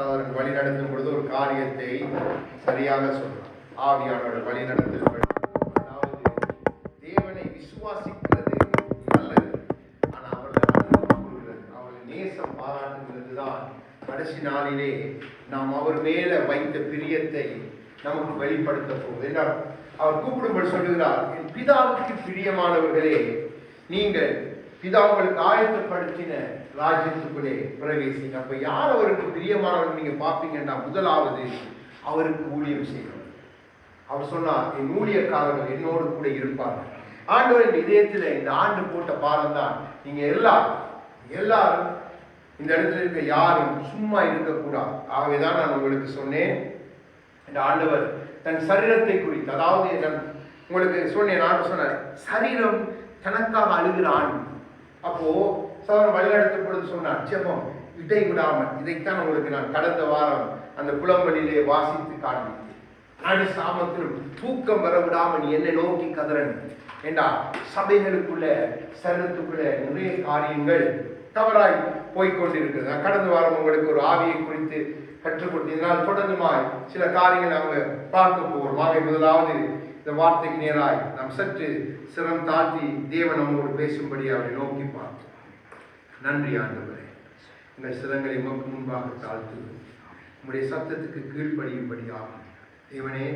சகோதரன் வழி நடத்தும் பொழுது ஒரு காரியத்தை சரியாக சொல்றார். ஆவியானவர் வழி நடத்தல், அதாவது தேவனை விசுவாசிக்கிறது நல்லது, ஆனால் அவர்களை அன்பு கூறுகிறது, அவர்களை நேசம் பாராட்டுகிறது தான் கடைசி நாளிலே நாம் அவர் மேல வைத்த பிரியத்தை நமக்கு வெளிப்படுத்த போகுது. என்றால் அவர் கூப்பிடும்படி சொல்லுகிறார், என் பிதாவுக்கு பிரியமானவர்களே, நீங்கள் பிதா உங்களுக்கு ஆயத்தப்படுத்தின ராஜ்யத்துக்குள்ளே பிரவேசிங்க. அப்ப யார் அவருக்கு பிரியமானவர் நீங்க பார்ப்பீங்கன்னா, முதலாவது அவருக்கு ஊழியம் செய்யணும். அவர் சொன்னார், என் ஊழியக்காரர்கள் என்னோடு கூட இருப்பார்கள். ஆண்டவரின் இதயத்தில் இந்த ஆண்டு போட்ட பாரம் தான், நீங்க எல்லாரும் இந்த இடத்துல இருக்க யாரும் சும்மா இருக்கக்கூடாது. ஆகவேதான் நான் உங்களுக்கு சொன்னேன், இந்த ஆண்டவர் தன் சரீரத்தை குறித்து, அதாவது நான் உங்களுக்கு சொன்னேன், நான் சொன்னேன் சரீரம் தனக்காக அழுகிற ஆண்டு. அப்போ சவரன் வழிநடத்தும் பொழுது சொன்னார், ஜெபம் இடை விடாமல். இதைத்தான் உங்களுக்கு நான் கடந்த வாரம் அந்த புலம்பலிலே வாசித்து காண்பித்தேன். நடு சாமத்திலும் தூக்கம் வர விடாமல் நீ என்னை நோக்கி கதறன் என்றா. சபைகளுக்குள்ள சரீரத்துக்குள்ள நிறைய காரியங்கள் தவறாய் போய்கொண்டிருக்கிறது. கடந்த வாரம் உங்களுக்கு ஒரு ஆவியை குறித்து கற்றுக் கொடுத்தீங்கனால் தொடர்ந்துமாய் சில காரியங்கள் நாங்கள் பார்க்க போகிறோம். ஆகவே முதலாவது இந்த வார்த்தைக்கு நேராய் நாம் சற்று சிரம் தாழ்த்தி தேவன் நம்மோடு பேசும்படி அவரை நோக்கி பார்த்தோம். நன்றி ஆண்டவரே, எங்கள் சிரங்களை உமக்கு முன்பாக தாழ்த்துவோம். உங்களுடைய சத்தத்துக்கு கீழ்ப்படியும்படியாக தேவனே,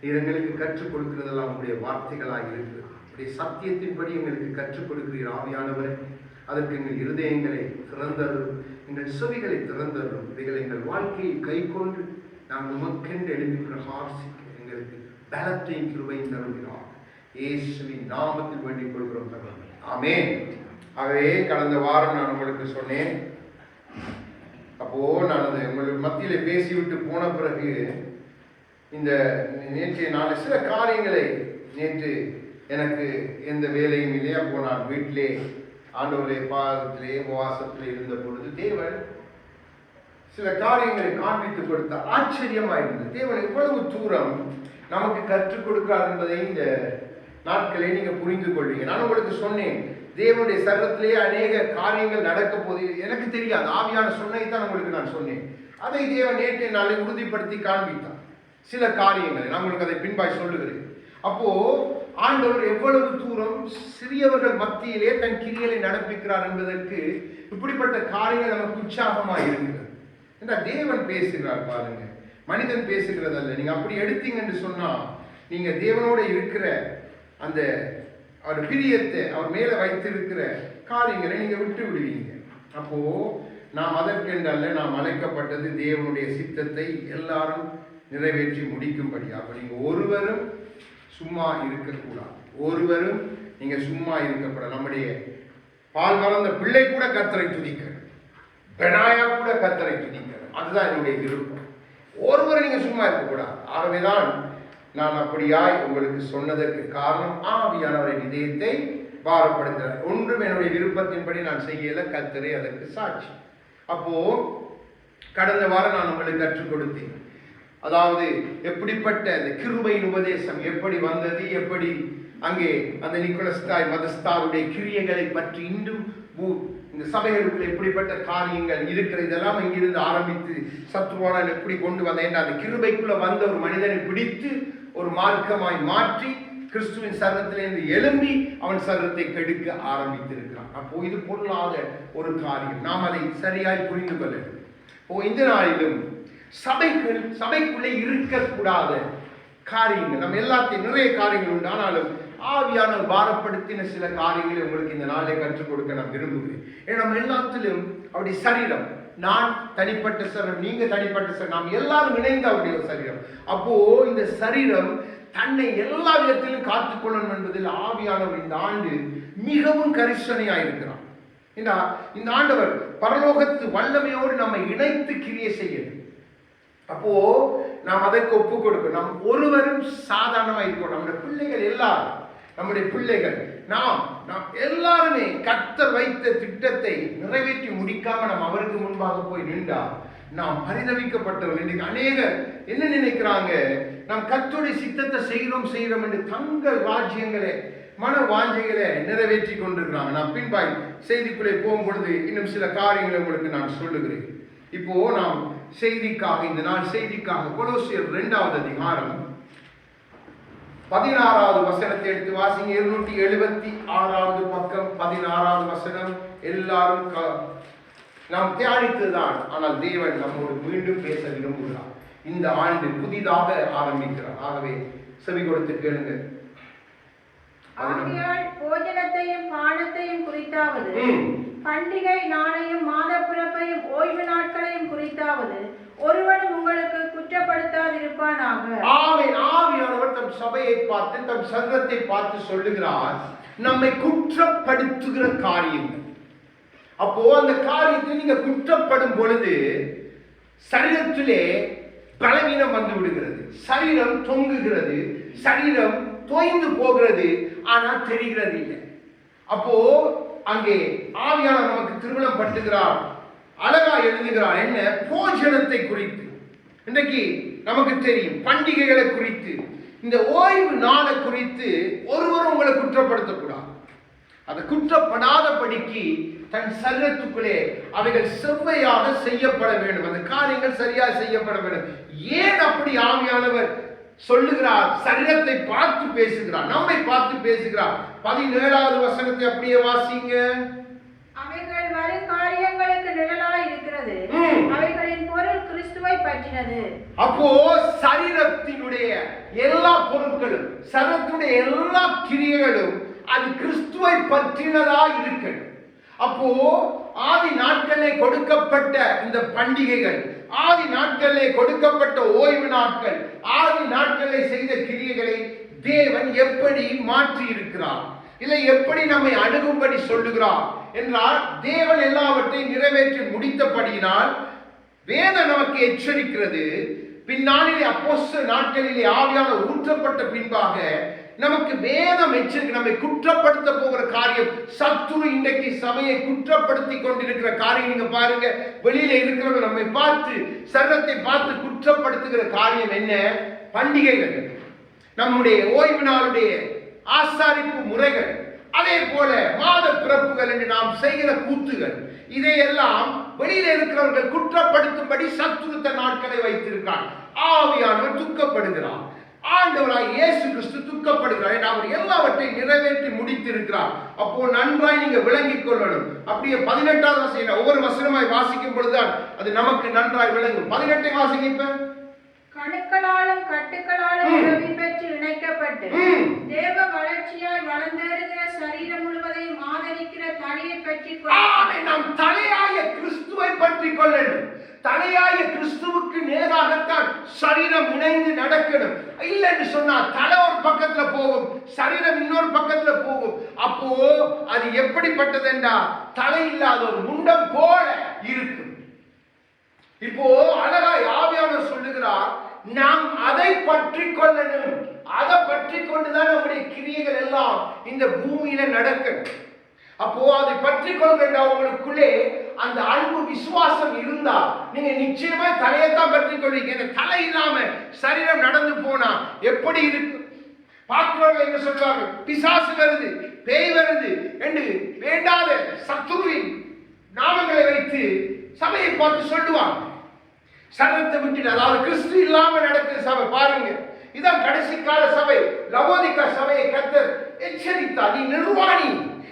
நீர் எங்களுக்கு கற்றுக் கொடுக்கிறதெல்லாம் உங்களுடைய வார்த்தைகளாக இருக்கிறது. உங்களுடைய சத்தியத்தின்படி எங்களுக்கு கற்றுக் கொடுக்கிறீர் ஆவியானவரே. அதற்கு எங்கள் இருதயங்களை திறந்தரும், எங்கள் செவிகளை திறந்தரும். இவைகள் எங்கள் வாழ்க்கையை கை கொண்டு நாங்கள் உமக்கென்று எழுப்பி பிரகாசிக்க எங்களுக்கு பலத்தையும் கிருபையும் தருகிறார். இயேசுவின் நாமத்தில் வேண்டிக் கொள்கிறோம். ஆமென். ஆகவே கடந்த வாரம் நான் உங்களுக்கு சொன்னேன், அப்போ நான் அதை உங்களுக்கு மத்தியில பேசிவிட்டு போன பிறகு இந்த நேற்றைய நாள் சில காரியங்களை, நேற்று எனக்கு எந்த வேலையும் இல்லை, அப்போ நான் வீட்டிலே ஆண்டவருடைய பாதத்திலே உபவாசத்திலே இருந்த பொழுது தேவன் சில காரியங்களை காண்பித்து கொடுத்தார். ஆச்சரியமா இருந்தது. தேவன் எவ்வளவு தூரம் நமக்கு கற்றுக் கொடுக்கிறார் என்பதை இந்த நாட்களை நீங்க புரிந்து கொள்வீங்க. நான் உங்களுக்கு சொன்னேன், தேவனுடைய சரீரத்திலேயே அநேக காரியங்கள் நடக்க போது எனக்கு தெரியாது. ஆவியான சொன்னதைத்தான் உங்களுக்கு நான் சொன்னேன். அதை தேவன் நேற்றைய நாளை உறுதிப்படுத்தி காண்பித்தார். சில காரியங்களை நான் உங்களுக்கு அதை பின்பாய் சொல்லுகிறேன். அப்போ ஆண்டவர் எவ்வளவு தூரம் சிறியவர்கள் மத்தியிலே தன் கிரியைகளை நடப்பிக்கிறார் என்பதற்கு இப்படிப்பட்ட காரியங்கள் நமக்கு உற்சாகமாக இருக்கிறது. என்றால் தேவன் பேசுகிறார் பாருங்க, மனிதன் பேசுகிறதல்ல. நீங்க அப்படி எடுத்தீங்க என்று சொன்னா, நீங்க தேவனோட இருக்கிற அந்த அவர் பிரியத்தை அவர் மேல வைத்திருக்கிற காரியங்களை நீங்க விட்டு விடுவீங்க. அப்போ நாம் அதற்கென்றல்ல, நாம் அழைக்கப்பட்டது தேவனுடைய சித்தத்தை எல்லாரும் நிறைவேற்றி முடிக்கும்படி. அப்ப நீங்க ஒருவரும் சும்மா இருக்கக்கூடாது. ஒருவரும் நீங்க சும்மா இருக்கப்பட. நம்முடைய பால் வளர்ந்த பிள்ளை கூட கர்த்தரை துதிக்கிறது, பெனாயா கூட கர்த்தரை துதிக்கிறது. அதுதான் என்னுடைய விருப்பம். ஒருவரும் நீங்க சும்மா இருக்கக்கூடாது. ஆகவேதான் நான் அப்படியாய் உங்களுக்கு சொன்னதற்கு காரணம், ஆவியானவரின் இதயத்தை பாரப்படுத்துகிறார். ஒன்றும் என்னுடைய விருப்பத்தின்படி நான் செய்யல, கர்த்தரே அதற்கு சாட்சி. அப்போ கடந்த வாரம் நான் உங்களுக்கு கற்றுக் கொடுத்தேன், அதாவது எப்படிப்பட்ட அந்த கிருபையின் உபதேசம் எப்படி வந்தது, எப்படி அங்கே அந்த நிக்கோலஸ்தாய் மதஸ்தாவுடைய கிரியைகளை பற்றி இன்றும் இந்த சபைகளுக்குள்ள எப்படிப்பட்ட காரியங்கள் இருக்கிற, இதெல்லாம் இங்கிருந்து ஆரம்பித்து சத்ருவானன் எப்படி கொண்டு வந்தேன், அந்த கிருபைக்குள்ள வந்த ஒரு மனிதனை பிடித்து ஒரு மார்க்கமாய் மாற்றி கிறிஸ்துவின் சரீரத்திலிருந்து எழும்பி அவன் சரீரத்தை கெடுக்க ஆரம்பித்திருக்கிறான். அப்போ இது பொருளாத ஒரு காரியம். நாம் அதை சரியாய் புரிந்து கொள்ள வேண்டும். இந்த நாளிலும் சபைக்குள்ளே இருக்கக்கூடாத காரியங்கள், நம்ம எல்லாத்தையும் நிறைய காரியங்கள் உண்டு. ஆனாலும் ஆவியானவர் பாரப்படுத்தின சில காரியங்களை உங்களுக்கு இந்த நாளை கற்றுக் கொடுக்க நான் விரும்புகிறேன். ஏன்னா நம்ம எல்லாத்திலும் அவருடைய சரீரம், நான் தனிப்பட்ட சரீரம், நீங்க தனிப்பட்ட சரீரம், நாம் எல்லாரும் இணைந்த அவருடைய சரீரம். அப்போ இந்த சரீரம் தன்னை எல்லா விதத்திலும் காத்துக்கொள்ளணும் என்பதில் ஆவியானவர் இந்த ஆண்டு மிகவும் கரிசனையாயிருக்கிறார். இந்த ஆண்டவர் பரலோகத்து வல்லமையோடு நம்மை இணைத்து கிரியை செய்யணும். அப்போ நாம் அதற்கு ஒப்பு கொடுக்கணும். நாம் ஒருவரும் சாதாரணமாக இருக்கணும். நம்முடைய பிள்ளைகள் எல்லாரும், நம்முடைய பிள்ளைகள் நாம் எல்லாருமே கர்த்தர் வைத்த திட்டத்தை நிறைவேற்றி முடிக்காம நாம் அவருக்கு முன்பாக போய் நின்றா நாம் பரிதவிக்கப்பட்டவர்கள். இன்னைக்கு அநேகர் என்ன நினைக்கிறாங்க, நாம் கர்த்தருடைய சித்தத்தை செய்கிறோம் என்று தங்கள் ராஜ்யங்களை மன வாஞ்சைகளை நிறைவேற்றி கொண்டிருக்கிறாங்க. நான் பின்பாய் செய்திக்குள்ளே போகும் பொழுது இன்னும் சில காரியங்களை உங்களுக்கு நான் சொல்லுகிறேன். இப்போ நாம் செய்திக்காக, இந்த நாள் செய்திக்காக கொலோசியர் 2வது அதிகாரம் 16வது வசனத்தை எடுத்து வாசிங்க. 276வது பக்கம் 16வது வசனம். எல்லாரும் நாம் தியானித்ததுதான், ஆனால் தேவன் நம்மோடு மீண்டும் பேச விரும்புகிறார். இந்த ஆண்டு புதிதாக ஆரம்பிக்கிறார். ஆகவே செவி கொடுத்து கேளுங்க. ஆகையால் போஜனத்தையும் பானத்தையும் குறித்தாவது, பண்டிகை நாளையும் மாத பிறப்பையும் ஓய்வு நாட்களையும் குறித்தாவது ஒருவனும் உங்களுக்கு குற்றப்படுத்தாதிருப்பானாக. ஆவியானவர் தம் சபையை பார்த்து, தம் சங்கத்தை பார்த்து சொல்லுகிறார், நம்மை குற்றப்படுத்துகிற காரியங்கள். அப்போ அந்த காரியத்தை நீங்க குற்றப்படும் பொழுது சரீரத்திலே பலவீனம் வந்து விடுகிறது, சரீரம் தொங்குகிறது, சரீரம் தோய்ந்து போகிறது, ஆனால் தெரிகிறது இல்லை. அப்போ அங்கே ஆவியானவர் நமக்கு திருமணம் பட்டுகிறார், அழகா எழுதுகிறார். என்ன? போஜனத்தை குறித்து. இன்றைக்கு நமக்கு தெரியும் பண்டிகைகளை குறித்து, இந்த ஓய்வு நாளை குறித்து ஒருவரும் உங்களை குற்றப்படுத்தக்கூடாது. அதை குற்றப்படாதபடிக்கு தன் சரீரத்துக்குள்ளே அவைகள் செவ்வையாக செய்யப்பட வேண்டும், அந்த காரியங்கள் சரியாக செய்யப்பட வேண்டும். ஏன் அப்படி ஆவியானவர் சொல்லுகிறார்? சரீரத்தை பார்த்து பேசுகிறார், நம்மை பார்த்து பேசுகிறார். 17வது வசனத்தை அப்படியே வாசிங்க. அவைகள் வரும் காரியங்களுக்கு நிழலாய் இருக்கிறது, அவைகளின் பொருள் கிறிஸ்துவை பற்றினது. அப்போ சரீரத்தினுடைய எல்லா பொருட்களும், சரீரத்துடைய எல்லா கிரியைகளும் அது கிறிஸ்துவை பற்றினதா இருக்கணும். அப்போ ஆதி நாட்களிலே கொடுக்கப்பட்ட இந்த பண்டிகைகள், ஆதி நாட்களிலே கொடுக்கப்பட்ட ஓய்வு நாட்கள், ஆதி நாட்களிலே செய்த கிரியைகளை தேவன் எப்படி மாற்றி இருக்கிறார், இல்லை எப்படி நம்மை அணுகும்படி சொல்லுகிறார் என்றால், தேவன் எல்லாவற்றையும் நிறைவேற்றி முடித்தபடியினால் வேதம் நமக்கு எச்சரிக்கிறது. பின்னாளிலே அப்போஸ்தலர் நாட்களிலே ஆவியானவர் ஊற்றப்பட்ட பின்பாக நமக்கு வேதம் எச்சரிக்கை. நம்மை குற்றப்படுத்த போகிற காரியம், சத்துரு இன்றைக்கு சபையை குற்றப்படுத்தி கொண்டிருக்கிற காரியம் நீங்க பாருங்க. வெளியில இருக்கிறவங்க நம்மை பார்த்து, சரீரத்தை பார்த்து குற்றப்படுத்துகிற காரியம் என்ன? பண்டிகைகள், நம்முடைய ஓய்வு நாளுடைய ஆசாரிப்பு முறைகள், அதே போல மாத பிறப்புகள் என்று நாம் செய்கிற கூத்துகள், இதையெல்லாம் வெளியில இருக்கிறவர்கள் குற்றப்படுத்தும்படி சத்துருத்த நாட்களை வைத்திருக்கார். ஆவியானவர் துக்கப்படுகிறார், ஆண்டவராய் இயேசு கிறிஸ்து துக்கப்படுகிறார், அவர் எல்லாவற்றையும் நிறைவேற்றி முடித்திருக்கிறார். அப்போ நன்றாய் நீங்க விளங்கிக் கொள்ளணும். அப்படியே 18வது வசனம், ஒவ்வொரு வசனமாய் வாசிக்கும் பொழுதுதான் அது நமக்கு நன்றாய் விளங்கும். 18 வாசிங்க. இப்ப கணுக்களாலும் கட்டுக்களாலும் உறவி பெற்று இணைக்கப்பட்டு தேவ வளர்ச்சியாய் வளர்ந்தேறுகிற சரீரம் முழுவதையும் ஆதரிக்கிற தலையை பற்றி நாம் தலையாய கிறிஸ்துவை பற்றி கொள்ளணும். தலையாய கிறிஸ்துவுக்கு நேராகத்தான் சரீரம் இணைந்து நடக்கணும். இல்லை என்று சொன்னா தலை ஒரு பக்கத்துல போகும், சரீரம் இன்னொரு பக்கத்துல போகும். அப்போ அது எப்படிப்பட்டது என்றா தலை இல்லாத ஒரு முண்டம் போல இருக்கும். இப்போ அழகாய் ஆவியானவர் சொல்லுகிறார், நாம் அதை பற்றி கொள்ளணும். அதை பற்றி கொண்டுதான் நம்முடைய கிரியைகள் எல்லாம் இந்த பூமியில நடக்கணும். அப்போ அதை பற்றி கொள்கின்ற உங்களுக்குள்ளே அந்த அன்பு விசுவாசம் இருந்தா நீங்க நிச்சயமா தலையைத்தான் பற்றி கொள்வீங்க. தலை இல்லாம சரீரம் நடந்து போனா எப்படி இருக்கு? பார்க்கிறவர்கள் என்ன சொல்றாங்க? பிசாசு வருது, பேய் வருது என்று வேண்டாத சத்துருவின் நாமங்களை வைத்து சபையை பார்த்து சொல்லுவாங்க. சரீரத்தை விட்டு, அதாவது கிறிஸ்து இல்லாம நடக்கிற சபை பாருங்க. இதான் கடைசி கால சபை. லவோதிக்கா சபையை கர்த்தர் எச்சரித்தார், நீ நிர்வாணி,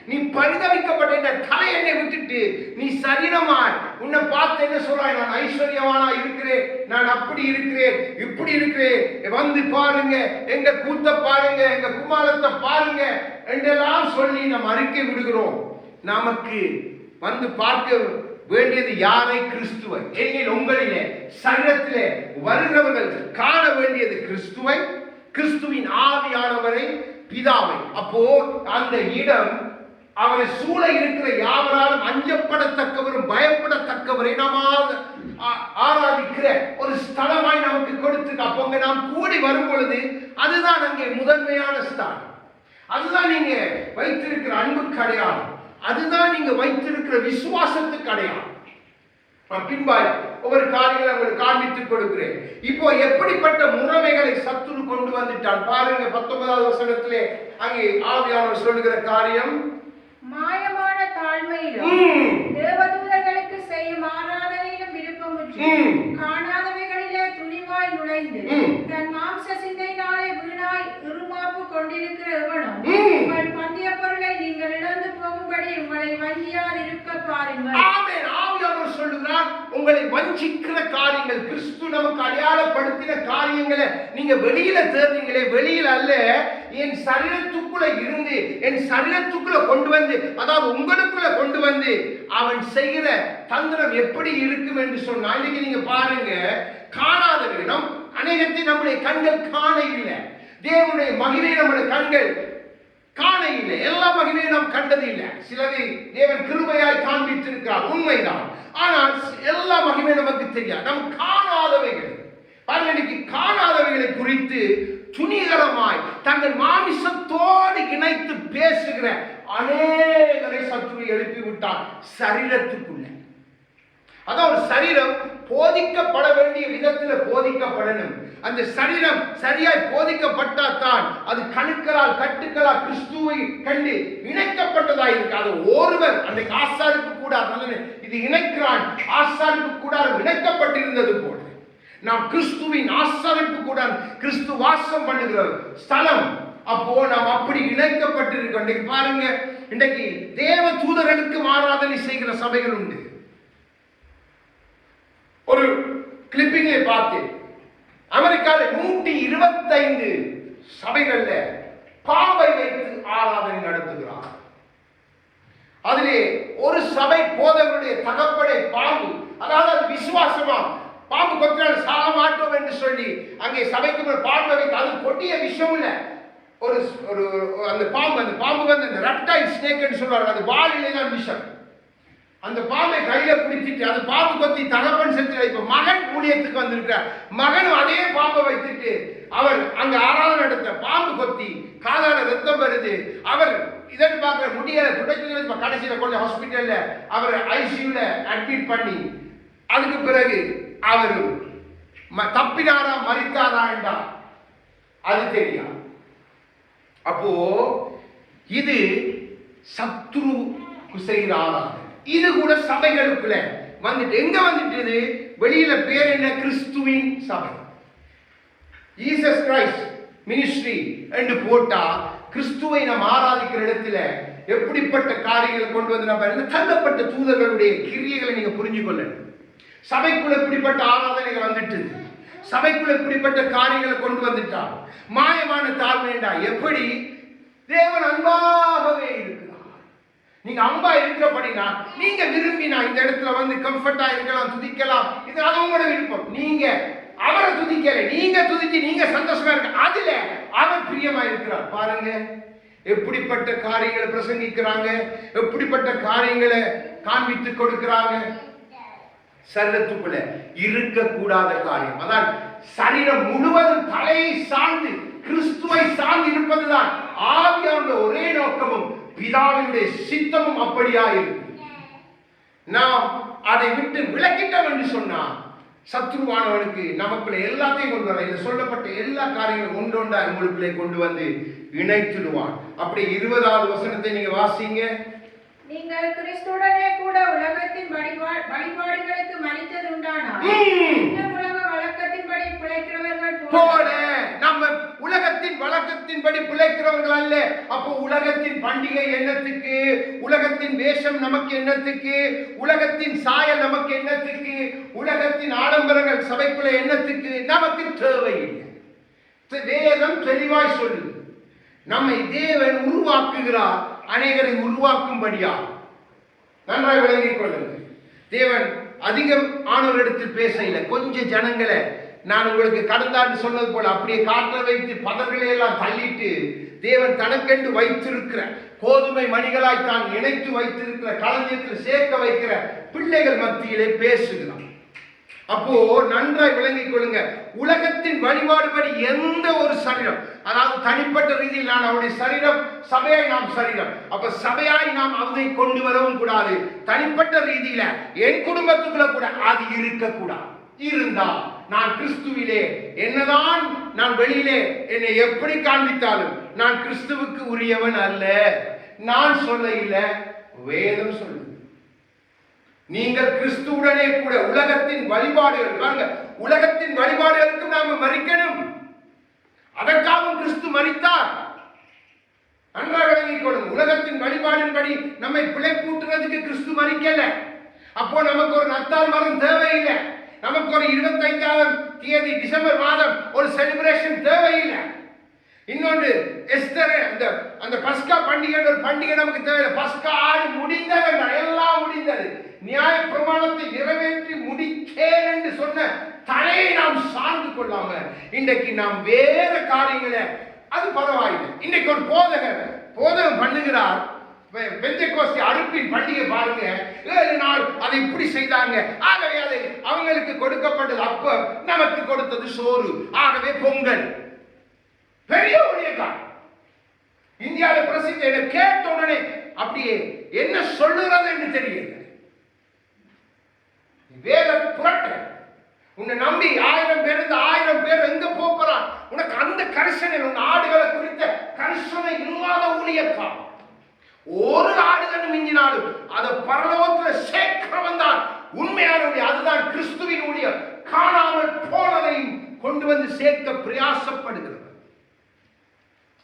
நீ பரிதவிக்கப்பட்ட தலை என்னை விட்டுட்டு நீ சரீரமாய் உன்னை பார்த்து என்ன சொல்றாய்? நான் ஐஸ்வர்யவானா இருக்கிறேன், நான் அப்படி இருக்கிறேன், இப்படி இருக்கிறேன், வந்து பாருங்க, எங்க கூத்த பாருங்க, எங்க குமாரத்தை பாருங்க என்றெல்லாம் சொல்லி நாம் அறிக்கை விடுகிறோம். நமக்கு வந்து பார்க்க வேண்டியது யாரை? கிறிஸ்துவை. என்னில் உங்களிலே சரீரத்திலே வருகிறவர்கள் காண வேண்டியது கிறிஸ்துவை, கிறிஸ்துவின் ஆவியானவரை, பிதாவை. அப்போ அந்த இடம் அவரை சூழ இருக்கிற யாவராலும் அஞ்சப்படத்தக்கவரும் பயப்படத்தக்கவரை நாம் ஆராதிக்கிற ஒரு ஸ்தலமாய் நமக்கு கொடுத்து, அப்போ அங்க நாம் கூடி வரும் பொழுது அதுதான் அங்கே முதன்மையான ஸ்தலம். அதுதான் நீங்க வைத்திருக்கிற அன்புக்கு அடையாளம், அதுதான் நீங்க வைத்திருக்கிற விசுவாசத்துக்கு அடையாளம். பின்பாய் ஒவ்வொரு காரியங்களை உங்களுக்கு காண்பித்துக் கொடுக்கிறேன். இப்போ எப்படிப்பட்ட முறைமைகளை சத்துரு கொண்டு வந்துட்டான் பாருங்க. 19வது வசனத்திலே அங்கே ஆவியானவர் சொல்லுகிற காரியம், மாயமான தாழ்மையிலும் தேவதூதர்களுக்கு செய்யும் ஆராதனையிலும் விருப்பம் காணாதவைகளிலே துணிவாய் நுழைந்து தன் மாம்ச சிந்தையினாலே வீணாய் இருமாப்பு கொண்டிருக்கிற எவனும் உங்கள் பந்தய பொருளை நீங்கள் இழந்து போகும்படி உங்களை வஞ்சியாதிருக்க பாருங்கள். ஆமென். ஆவியானவர் சொல்லுகிறார், உங்களை வஞ்சிக்கிற காரியங்கள், கிறிஸ்து நமக்கு அடையாளப்படுத்தின காரியங்களை நீங்க வெளியில தேர்ந்தீங்களே, வெளியில அல்ல, என் சரீரத்துக்குள்ள இருந்து என் சரீரத்துக்குள்ள கொண்டு வந்து, அதாவது உங்களுக்குள்ள கொண்டு வந்து அவன் செய்கிற தந்திரம் எப்படி இருக்கும் என்று சொன்னா, இன்னைக்கு நீங்க பாருங்க, காணாதவர்கள் நம் அநேகத்தை நம்முடைய கண்கள் காண இல்லை. தேவனுடைய மகிமை நம்முடைய கண்கள் காண இல்லை. எல்லா மகிமையும் நாம் கண்டது இல்லை. சிலதை தேவன் கிருபையாய் காண்பித்திருக்கிறார், உண்மைதான். ஆனால் எல்லா மகிமையும் நமக்கு தெரியாது. நம் காணாதவைகள் பாருங்க, இன்னைக்கு காணாதவைகளை குறித்து துணிகரமாய் தங்கள் மாமிசத்தோடு இணைத்து பேசுகிற அநேகரை சத்துரு எழுப்பி விட்டார் சரீரத்துக்குள்ள. அதான் ஒரு சரீரம் போதிக்கப்பட வேண்டிய விதத்தில் போதிக்கப்படணும். அந்த சரீரம் சரியாய் போதிக்கப்பட்டால்தான் அது கணுக்களால் கட்டுக்களால் கிறிஸ்துவை கண்டு இணைக்கப்பட்டதாக இருக்கு. அது ஒருவர் அந்த ஆசாருக்கு கூட இது இணைக்கிறான், ஆசாருக்கு கூட இணைக்கப்பட்டிருந்தது போல நாம் கிறிஸ்துவின் ஆசாரிப்பு கூட கிறிஸ்து வாசம் பண்ணுகிற ஸ்தலம். அப்போ நாம் அப்படி இணைக்கப்பட்டிருக்கோம். இன்னைக்கு பாருங்க, இன்றைக்கு தேவ தூதர்களுக்கு ஆராதனை செய்கிற சபைகள் உண்டு. ஒரு கிளிப்பிங்கை பார்த்தேன், அமெரிக்காவில் 125 சபைகள்ல பாம்பை வைத்து ஆராதனை நடத்துகிறார். அதிலே ஒரு சபை போதவருடைய தகப்படை பாம்பு, அதாவது அது விசுவாசமா பாம்பு கொத்தினால் சாக மாட்டோம் என்று சொல்லி அங்கே சபைக்கு பாம்பை வைத்து, அது கொட்டிய விஷயம் இல்ல, ஒரு அந்த பாம்பு வந்து அந்த ரெப்டைல் ஸ்னேக் என்று சொல்வார்கள், அது வாலிலே தான் விஷம். அந்த பாம்பை கையில பிடிச்சிட்டு அது பாம்பு கொத்தி தகப்பன் செத்து, இப்ப மகன் ஊழியத்துக்கு வந்திருக்கிறார், மகனும் அதே பாம்பை வைத்துட்டு அவர் அங்க ஆராதனை நடத்த, பாம்பு கொத்தி காதால ரத்தம் வருது, அவர் இதன் பார்க்க முடியல, துடைச்சு கடைசியில கொண்டு ஹாஸ்பிட்டல்ல அவர் ஐசியூல அட்மிட் பண்ணி, அதுக்கு பிறகு அவர் தப்பினாரா மரித்தாரா என்றா அது தெரியாது. அப்போ இது சத்ரு செய்கிற ஆராதனை. இது கூட சபைகளுக்குள்ள வந்துட்டு எங்க வந்துட்டு, வெளியில பேர் என்ன, கிறிஸ்துவின் சபை, ஜீசஸ் கிரைஸ்ட் மினிஸ்ட்ரி என்று போட்டா, கிறிஸ்துவை நாம் ஆராதிக்கிற இடத்துல எப்படிப்பட்ட காரியங்களை கொண்டு வந்து நம்ம தள்ளப்பட்ட தூதர்களுடைய கிரியைகளை நீங்க புரிஞ்சு கொள்ளணும். சபைக்குள்ள இப்படிப்பட்ட ஆராதனைகள் வந்துட்டு, சபைக்குள்ள இப்படிப்பட்ட காரியங்களை கொண்டு வந்துட்டா மாயமான தாழ்மைண்டா. எப்படி தேவன் அன்பாகவே இருக்கிறார். நீங்க அன்பா இருக்கிறபடினா, நீங்க விரும்பினா இந்த இடத்துல வந்து கம்ஃபர்ட்டா இருக்கலாம், துதிக்கலாம், இது அது உங்களோட விருப்பம். நீங்க அவரை துதிக்கல, நீங்க துதிச்சு நீங்க சந்தோஷமா இருக்க, அதுல அவர் பிரியமா இருக்கிறார். பாருங்க எப்படிப்பட்ட காரியங்களை பிரசங்கிக்கிறாங்க, எப்படிப்பட்ட காரியங்களை காண்பித்து கொடுக்கிறாங்க. சரீரத்துக்குள்ள இருக்கக்கூடாத காரியம், அதான் சரீரம் முழுவதும் தலையை சார்ந்து கிறிஸ்துவை சார்ந்து இருப்பதுதான் ஆவியானவருடைய ஒரே நோக்கமும் பிதாவினுடைய சித்தமும் அப்படியா இருக்கு. நாம் அதை விட்டு விலக்கிட்டோம் என்று சொன்னா, சத்ருவானவனுக்கு நமக்குள்ள எல்லாத்தையும் கொண்டு வர, இந்த சொல்லப்பட்ட எல்லா காரியங்களும் ஒன்றொன்றா உங்களுக்குள்ளே கொண்டு வந்து இணைத்துடுவான். அப்படி 20வது வசனத்தை நீங்க வாசிங்க. நீங்கள் கிறிஸ்துவுடனே கூட உலகத்தின் வழிபாடுகளுக்கு மரித்தது உண்டானால், உலக வழக்கத்தின்படி பிழைக்கிறவர்கள் போல நம்ம உலகத்தின் வழக்கத்தின்படி பிழைக்கிறவர்கள் அல்ல. அப்போ உலகத்தின் பண்டிகை என்னத்துக்கு, உலகத்தின் வேஷம் நமக்கு என்னத்துக்கு, உலகத்தின் சாயல் நமக்கு என்னத்துக்கு, உலகத்தின் ஆடம்பரங்கள் சபைக்குள்ள என்னத்துக்கு, நமக்கு தேவையில்லை. வேதம் தெளிவாய் சொல்லுது, நம்மை தேவன் உருவாக்குகிறார், அநேகரை உருவாக்கும்படியா. நன்றாய் விளங்கிக் கொள்ளுங்கள். தேவன் அதிகம் ஆனவரிடத்தில் பேச இல்லை, கொஞ்சம் ஜனங்களை நான் உங்களுக்கு கடந்த ஆண்டு சொன்னது போல அப்படியே காற்ற வைத்து பதர்களை எல்லாம் தள்ளிட்டு, தேவன் தனக்கென்று வைத்திருக்கிற கோதுமை மணிகளாய் தான் இணைத்து வைத்திருக்கிற களஞ்சியத்தில் சேர்க்க வைக்கிற பிள்ளைகள் மத்தியிலே பேசுகிறார். அப்போ நன்றாய் விளங்கிக் கொள்ளுங்க, உலகத்தின் வழிபாடுபடி எந்த ஒரு சரீரம், அதாவது தனிப்பட்ட ரீதியில் நான் அவருடைய சரீரம், சபையாய் நாம் சரீரம், அப்ப சபையாய் நாம் அதை கொண்டு வரவும் கூடாது. தனிப்பட்ட ரீதியில என் குடும்பத்துக்குள்ள கூட அது இருக்கக்கூடாது. இருந்தா நான் கிறிஸ்துவிலே, என்னதான் நான் வெளியிலே என்னை எப்படி காண்பித்தாலும் நான் கிறிஸ்துவுக்கு உரியவன் அல்ல. நான் சொல்ல இல்ல, வேதம் சொல்லுது. நீங்கள் கிறிஸ்துவுடனே கூட உலகத்தின் வழிபாடுகள் பாருங்க, உலகத்தின் வழிபாடுகளுக்கு நாம மறிக்கணும். அதற்காகவும் கிறிஸ்து மரித்தார். நன்றாக விளங்கிக் கொள்ளும். உலகத்தின் வழிபாடின்படி நம்மை பிழைப்பூட்டுறதுக்கு கிறிஸ்து மரிக்கல. அப்போ நமக்கு ஒரு நத்தால் மரம் தேவையில்லை. நமக்கு ஒரு 25ஆம் தேதி டிசம்பர் மாதம் ஒரு செலிப்ரேஷன் தேவையில்லை. இன்னொன்று எஸ்தர் அந்த பஸ்கா பண்டிகை ஒரு பண்டிகை நமக்கு தேவையில்லை. பஸ்கா ஆடி முடிந்தது, எல்லாம் முடிந்தது. நியாய பிரமாணத்தை நிறைவேற்றி முடித்தேன் என்று சொன்ன தலையை நாம் சார்ந்து கொள்ளாம இன்றைக்கு நாம் வேற காரியங்களை, அது பரவாயில்லை. இன்னைக்கு ஒரு போதகம் பண்ணுகிறார். பெந்தெக்கோஸ்தே அறுப்பின் பண்டிகை பாருங்க, 7 நாள் அதை இப்படி செய்தாங்க. ஆகவே அதை அவங்களுக்கு கொடுக்கப்பட்டது அப்ப, நமக்கு கொடுத்தது சோறு. ஆகவே பொங்கல் பெரிய ஊழியக்காரர் இந்தியாவில் பிரசித்தி. என கேட்ட உடனே அப்படியே என்ன சொல்லுறது என்று தெரியல. வேத புரட்ட உன்னை நம்பி 1000 பேர் இருந்து 1000 பேர் எங்க போகிறான்? உனக்கு அந்த கரிசனை, உன் ஆடுகளை குறித்த கரிசனை இல்லாத ஊழியக்காரர். ஒரு ஆடுதன் மிஞ்சினாலும் அதை பரலோகத்தில் சேர்க்கிறவன் தான் உண்மையான ஊழியர். அதுதான் கிறிஸ்துவின் ஊழியர். காணாமல் போனதையும் கொண்டு வந்து சேர்க்க பிரயாசப்படுகிறது.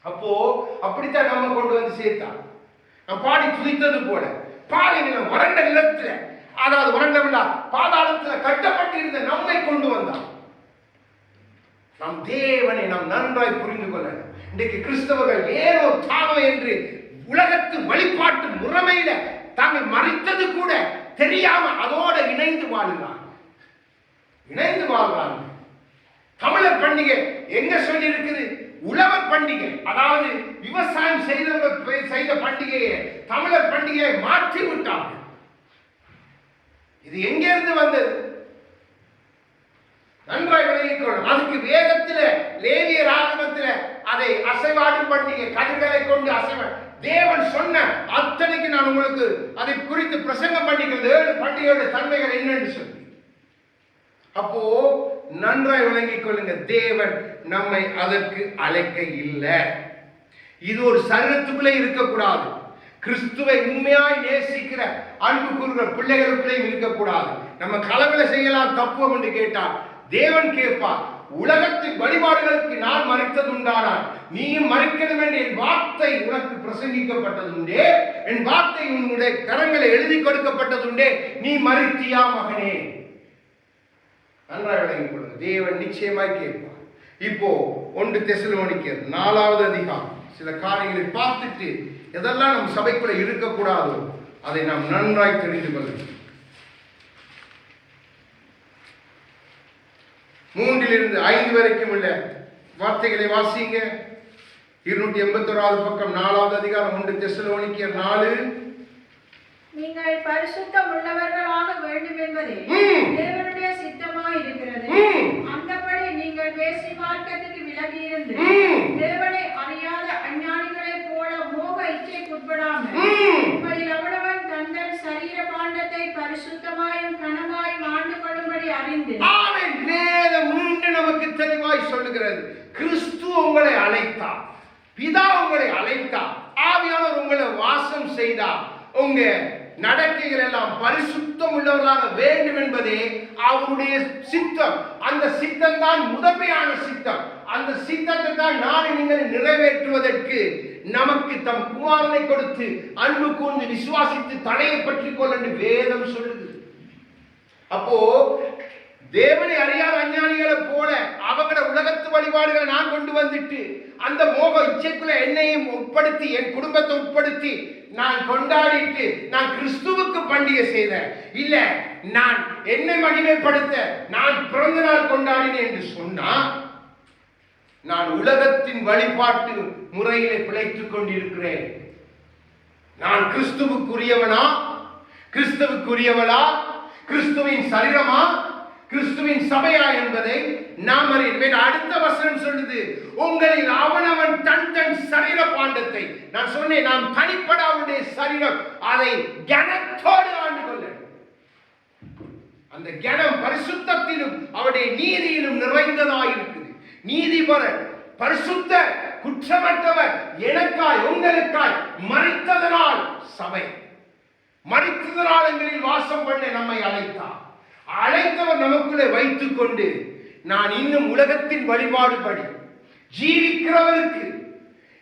அப்போ அப்படித்தான் நம்ம கொண்டு வந்து சேர்த்தான். நான் பாடி துதித்தது போல பாலை நிலம் வறண்ட நிலத்துல, அதாவது வறண்ட விழா பாதாளத்துல கட்டப்பட்டிருந்த நம்மை கொண்டு வந்தான். நம் தேவனை நாம் நன்றாய் புரிந்து கொள்ள. இன்றைக்கு கிறிஸ்தவர்கள் ஏனோ தானோ என்று உலகத்து வழிபாட்டு முறைமையில தாங்கள் மறித்தது கூட தெரியாம அதோட இணைந்து வாழ்கிறாங்க. தமிழர் பண்டிகை எங்க சொல்லி இருக்குது? உழவர் பண்டிகை, அதாவது விவசாயம் செய்தவர்கள் செய்த பண்டிகையை தமிழர் பண்டிகையை மாற்றி விட்டார்கள். இது எங்கிருந்து வந்தது? நன்றாய் விளங்கிக் கொள்ளும். அதுக்கு வேதத்துல லேவியர் ஆகமத்துல அதை அசைவாடும் பண்டிகை, கதிர்களை கொண்டு அசைவ தேவன் சொன்ன அத்தனைக்கு நான் உங்களுக்கு அதை குறித்து பிரசங்கம் பண்ணிக்கிறது. 7 பண்டிகையோட தன்மைகள் என்னன்னு சொல்லி. அப்போ நன்றாய் விளங்கிக் கொள்ளுங்க, தேவன் நம்மை அதற்கு அழைக்க இல்லை. இது ஒரு சரீரத்துக்குள்ளே இருக்கக்கூடாது. கிறிஸ்துவை உண்மையாய் நேசிக்கிற அன்பு கூறுகிற பிள்ளைகளுக்குள்ளேயும் இருக்கக்கூடாது. நம்ம களவில் செய்யலாம் தப்பு என்று கேட்டால் தேவன் கேட்பார், உலகத்தின் வழிபாடுகளுக்கு நான் மறித்தது உண்டானால் நீயும் மறிக்கணும் என்று என் வார்த்தை உனக்கு பிரசங்கிக்கப்பட்டது உண்டே, என் வார்த்தை உன்னுடைய கரங்களை எழுதி கொடுக்கப்பட்டது உண்டே, நீ மறித்தியா மகனே? நன்றாக விளங்கிக் கொள்ளுங்க, தேவன் நிச்சயமாய் கேட்பார். இப்போ 1 தெசலோனிக்கர் 4வது அதிகாரம் சில காரியங்களை பார்த்துட்டு எதெல்லாம் நம் சபைக்குள்ள இருக்கக்கூடாதோ அதை நாம் நன்றாய் தெரிந்து கொள்ளுங்கள். 3 - 5 வரைக்கும் உள்ள வார்த்தைகளை வாசிங்க. 281வது பக்கம் 4வது அதிகாரம் 1 தெசலோனிக்கர் 4. நீங்கள் பரிசுத்தம் உள்ளவர்களாக வேண்டும் என்பதே தேவனுடைய சித்தமாய் இருக்கிறது. அந்தபடி நீங்கள் வேசி மார்க்கத்துக்கு விலகி இருந்து தேவனை அறியாத அஞ்ஞானிகளைப் போல மோக இச்சைக்குட்படாமல் உங்களில் அவனவன் தந்தன் சரீர பாண்டத்தை பரிசுத்தமாயும் கனமாயும் ஆண்டு கொள்ளும்படி அறிந்து. வேதம் மீண்டும் நமக்கு தெளிவாய் சொல்லுகிறது, கிறிஸ்து உங்களை அழைத்தார், பிதா உங்களை அழைத்தார், ஆவியானவர் உங்களை வாசம் செய்தார். உங்க நடக்கைகள் எல்லாம் பரிசுத்தம் உள்ளவர்களாக வேண்டும் என்பதே அவருடைய சித்தம். அந்த சித்தம் தான் முதன்மையான சித்தம். அந்த சித்தத்தை தான் நான் நீங்கள் நிறைவேற்றுவதற்கு நமக்கு தம் குமாரனை கொடுத்து அன்பு கூர்ந்து விசுவாசித்து தடையை பற்றிக் கொள்ள என்று வேதம் சொல்லுது. அப்போ தேவனை அறியாத அஞ்ஞானிகளை போல அவங்கள உலகத்து வழிபாடுகளை நான் கொண்டு வந்துட்டு அந்த மோக இச்சைக்குள்ள என்னையும் உட்படுத்தி என் குடும்பத்தை உட்படுத்தி நான் கொண்டாடிட்டு நான் கிறிஸ்துவுக்கு பண்டிகை செய்தேன், இல்ல நான் என்னை மகிமைப்படுத்த நான் பிறந்த நாள் கொண்டாடினேன் என்று சொன்னா நான் உலகத்தின் வழிபாட்டு முறையிலே பிழைத்துக் கொண்டிருக்கிறேன். நான் கிறிஸ்துவுக்குரியவனா, கிறிஸ்துவுக்குரியவளா, கிறிஸ்துவின் சரீரமா, கிறிஸ்துவின் சபையா என்பதை நாம் அறிவேன். அடுத்த வசனம் சொல்லுது, உங்களில் அவனவன் தன் தன் சரீர பாண்டத்தை, நான் சொன்னேன் நாம் தனிப்பட அவருடைய சரீரம் அதை கனத்தோடு ஆண்டு கொள்ள. அந்த கனம் பரிசுத்தத்திலும் அவருடைய நீதியிலும் நிறைந்ததாய் இருக்குது. நீதிபரன் பரிசுத்த குற்றமற்றவர் எனக்காய் உங்களுக்காய் மரித்ததனால் சபை. மரித்தவர்களில் வாசம் பண்ண நம்மை அழைத்தார். அழைத்தவர் நமக்குள்ளே வைத்துக் கொண்டு நான் இன்னும் உலகத்தின் வழிபாடுபடி ஜீவிக்கிறவருக்கு,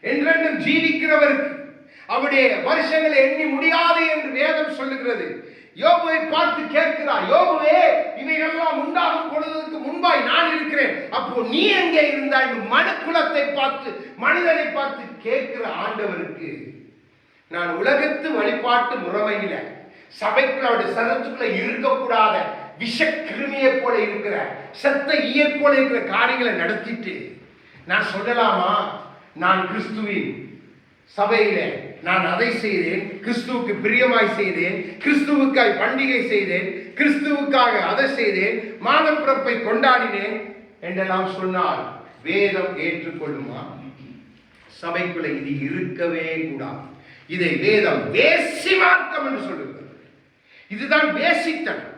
என்றென்றும் ஜீவிக்கிறவருக்கு அவருடைய வருஷங்களை எண்ணி முடியாது என்று வேதம் சொல்லுகிறது. யோபுவை பார்த்து கேட்கிறார், யோபுவே, இவைகளெல்லாம் உண்டாகும் பொழுதுக்கு முன்பாய் நான் இருக்கிறேன், அப்போ நீ எங்கே இருந்தாய்? மனுக்குலத்தை பார்த்து, மனிதனை பார்த்து கேட்கிற ஆண்டவருக்கு நான் உலகத்து வழிபாட்டு முறைமையில சபைக்குள்ள அவருடைய சரத்துக்குள்ள இருக்கக்கூடாத விஷ கிருமியை போல இருக்கிற செத்த ஈய போல இருக்கிற காரியங்களை நடத்திட்டு நான் சொல்லலாமா, நான் கிறிஸ்துவின் சபையில நான் அதை செய்தேன், கிறிஸ்துவுக்கு பிரியமாய் செய்தேன், கிறிஸ்துவுக்காய் பண்டிகை செய்தேன், கிறிஸ்துவுக்காக அதை செய்தேன், மாத பிறப்பை கொண்டாடினேன் என்றெல்லாம் சொன்னால் வேதம் ஏற்றுக்கொள்ளுமா? சபைக்குள்ள இது இருக்கவே கூடாது. இதை வேதம் வேசி மார்க்கம் என்று சொல்லுகிறது. இதுதான் வேசித்தனம்.